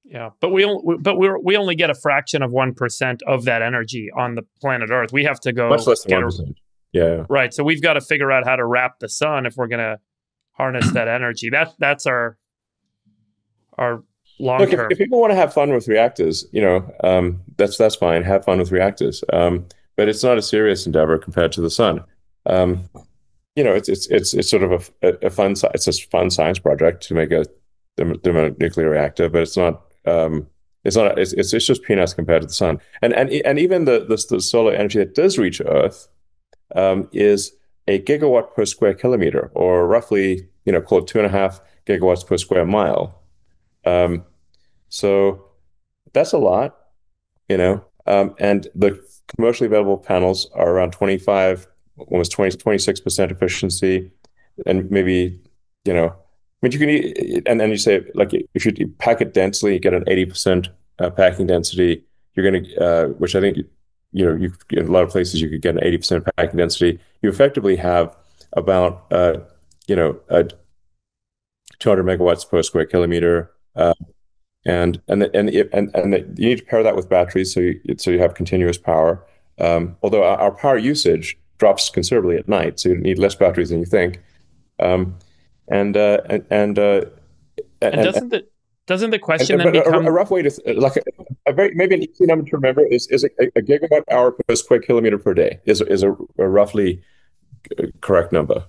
B: Yeah, but we only get a fraction of 1% of that energy on the planet Earth. We have to go
I: much less than 1%. Yeah.
B: Right. So we've got to figure out how to wrap the sun if we're going to harness that energy. That's our long term.
I: If people want to have fun with reactors, that's fine. Have fun with reactors, but it's not a serious endeavor compared to the sun. It's sort of a fun. It's a fun science project to make a thermonuclear reactor, but it's not. It's just peanuts compared to the sun. And even the solar energy that does reach Earth is a gigawatt per square kilometer, or roughly call it 2.5 gigawatts per square mile. So that's a lot, and the commercially available panels are around 25, almost 26% efficiency, and maybe, I mean, you can, and then you say, like, if you pack it densely, you get an 80% packing density. You're going to, which I think, you in a lot of places you could get an 80% packing density. You effectively have about, 200 megawatts per square kilometer. And you need to pair that with batteries, so you have continuous power. Although our power usage drops considerably at night, so you need less batteries than you think. And
B: doesn't the question then become
I: a rough way to maybe an easy number to remember is a gigawatt hour per square kilometer per day is a roughly correct number.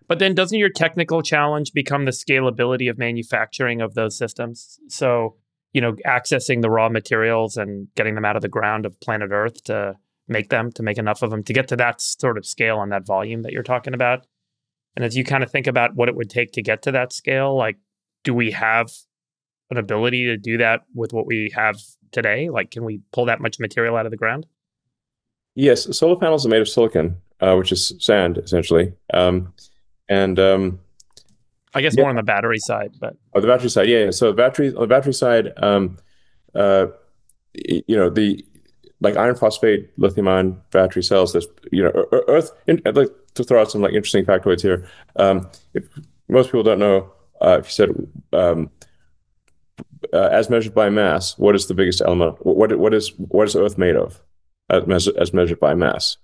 B: But then doesn't your technical challenge become the scalability of manufacturing of those systems? So, accessing the raw materials and getting them out of the ground of planet Earth to make enough of them to get to that sort of scale and that volume that you're talking about. And as you kind of think about what it would take to get to that scale, like, do we have an ability to do that with what we have today? Like, can we pull that much material out of the ground?
I: Yes, solar panels are made of silicon, which is sand, essentially. I
B: guess more on the battery side, but
I: the battery side, yeah. So on the battery side, like iron phosphate, lithium-ion battery cells. There's Earth. I'd like to throw out some interesting factoids here. If most people don't know, if you said as measured by mass, what is the biggest element? What is Earth made of, as measured by mass?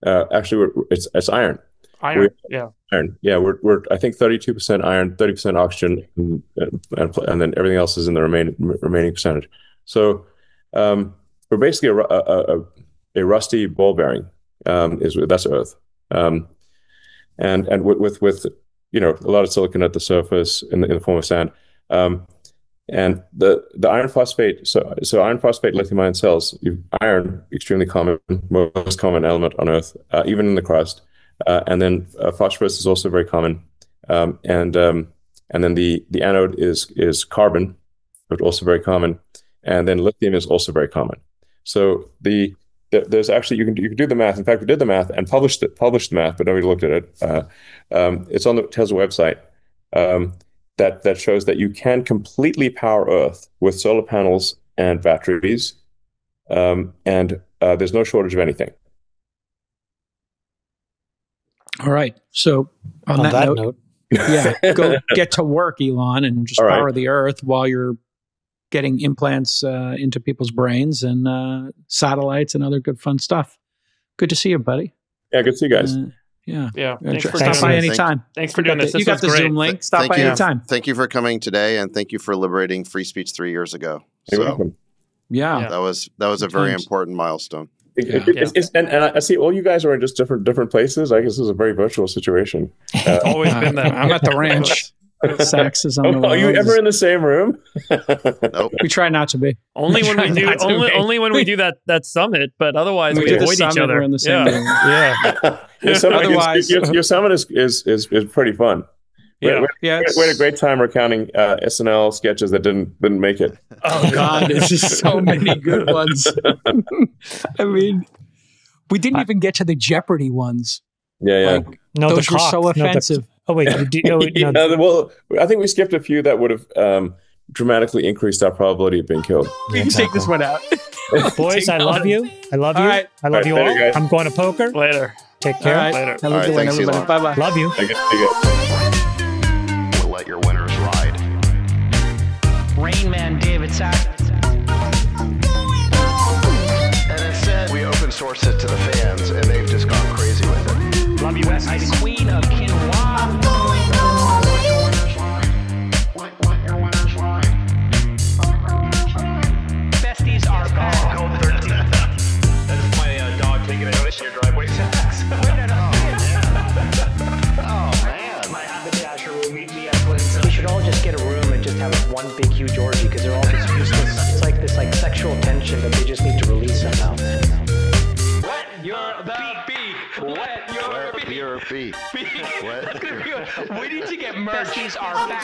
I: Actually, it's iron.
B: Iron.
I: Iron. Yeah, we're I think 32% iron, 30% oxygen, and then everything else is in the remaining percentage. So we're basically a rusty ball bearing. That's Earth, and with a lot of silicon at the surface in the form of sand. And the iron phosphate, so iron phosphate lithium-ion cells, iron, extremely common, most common element on Earth, even in the crust. And then phosphorus is also very common. And then the anode is carbon, but also very common. And then lithium is also very common. So there's actually, you can do the math. In fact, we did the math and published the math, but nobody looked at it. It's on the Tesla website. That shows that you can completely power Earth with solar panels and batteries, and there's no shortage of anything.
A: All right. So on that note, go get to work, Elon, and just power the Earth while you're getting implants into people's brains and satellites and other good fun stuff. Good to see you, buddy.
I: Yeah, good to see you guys.
B: Yeah.
A: Stop by anytime.
B: Thanks for doing this.
A: You got the Zoom link. Stop by anytime.
H: Thank you for coming today, and thank you for liberating free speech 3 years ago.
I: You're welcome.
A: Yeah,
H: that was a very important milestone.
I: And I see all you guys are in just different places. I guess this is a very virtual situation.
B: Always been that.
A: I'm at the ranch. Sax is on the
I: Are you ever in the same room?
H: Nope.
A: We try not to be.
B: Only when we do. Only when we do that summit. But otherwise, we avoid each other.
A: We're in the same room.
I: Otherwise, your summit is pretty fun. We had a great time recounting SNL sketches that didn't make it.
A: Oh God, there's just so many good ones. I mean, we didn't even get to the Jeopardy ones.
I: Yeah.
A: Those were so offensive.
I: Well, I think we skipped a few that would have dramatically increased our probability of being killed.
A: We can take this one out.
G: Boys, I love you. I love you.
A: All right.
G: I love you all.
I: Guys.
G: I'm going to poker.
B: Later.
G: Take care.
B: Later.
A: Have a good one, everybody. Bye-bye.
G: Love you.
J: We'll let your winners ride.
C: Rain Man David Sack.
J: And instead, we open source it to the fans, and they've just gone crazy with it.
C: Love you, West. Queen of Quinoa. Besties are gone.
E: That's my dog taking a notice in your driveway.
K: We should all just get a room and just have one big huge orgy because they're all just useless. It's like this sexual tension that they just need to release somehow.
C: Wet your beak. Wet your beak.
J: Your beak.
C: We need to get merch. Besties are back.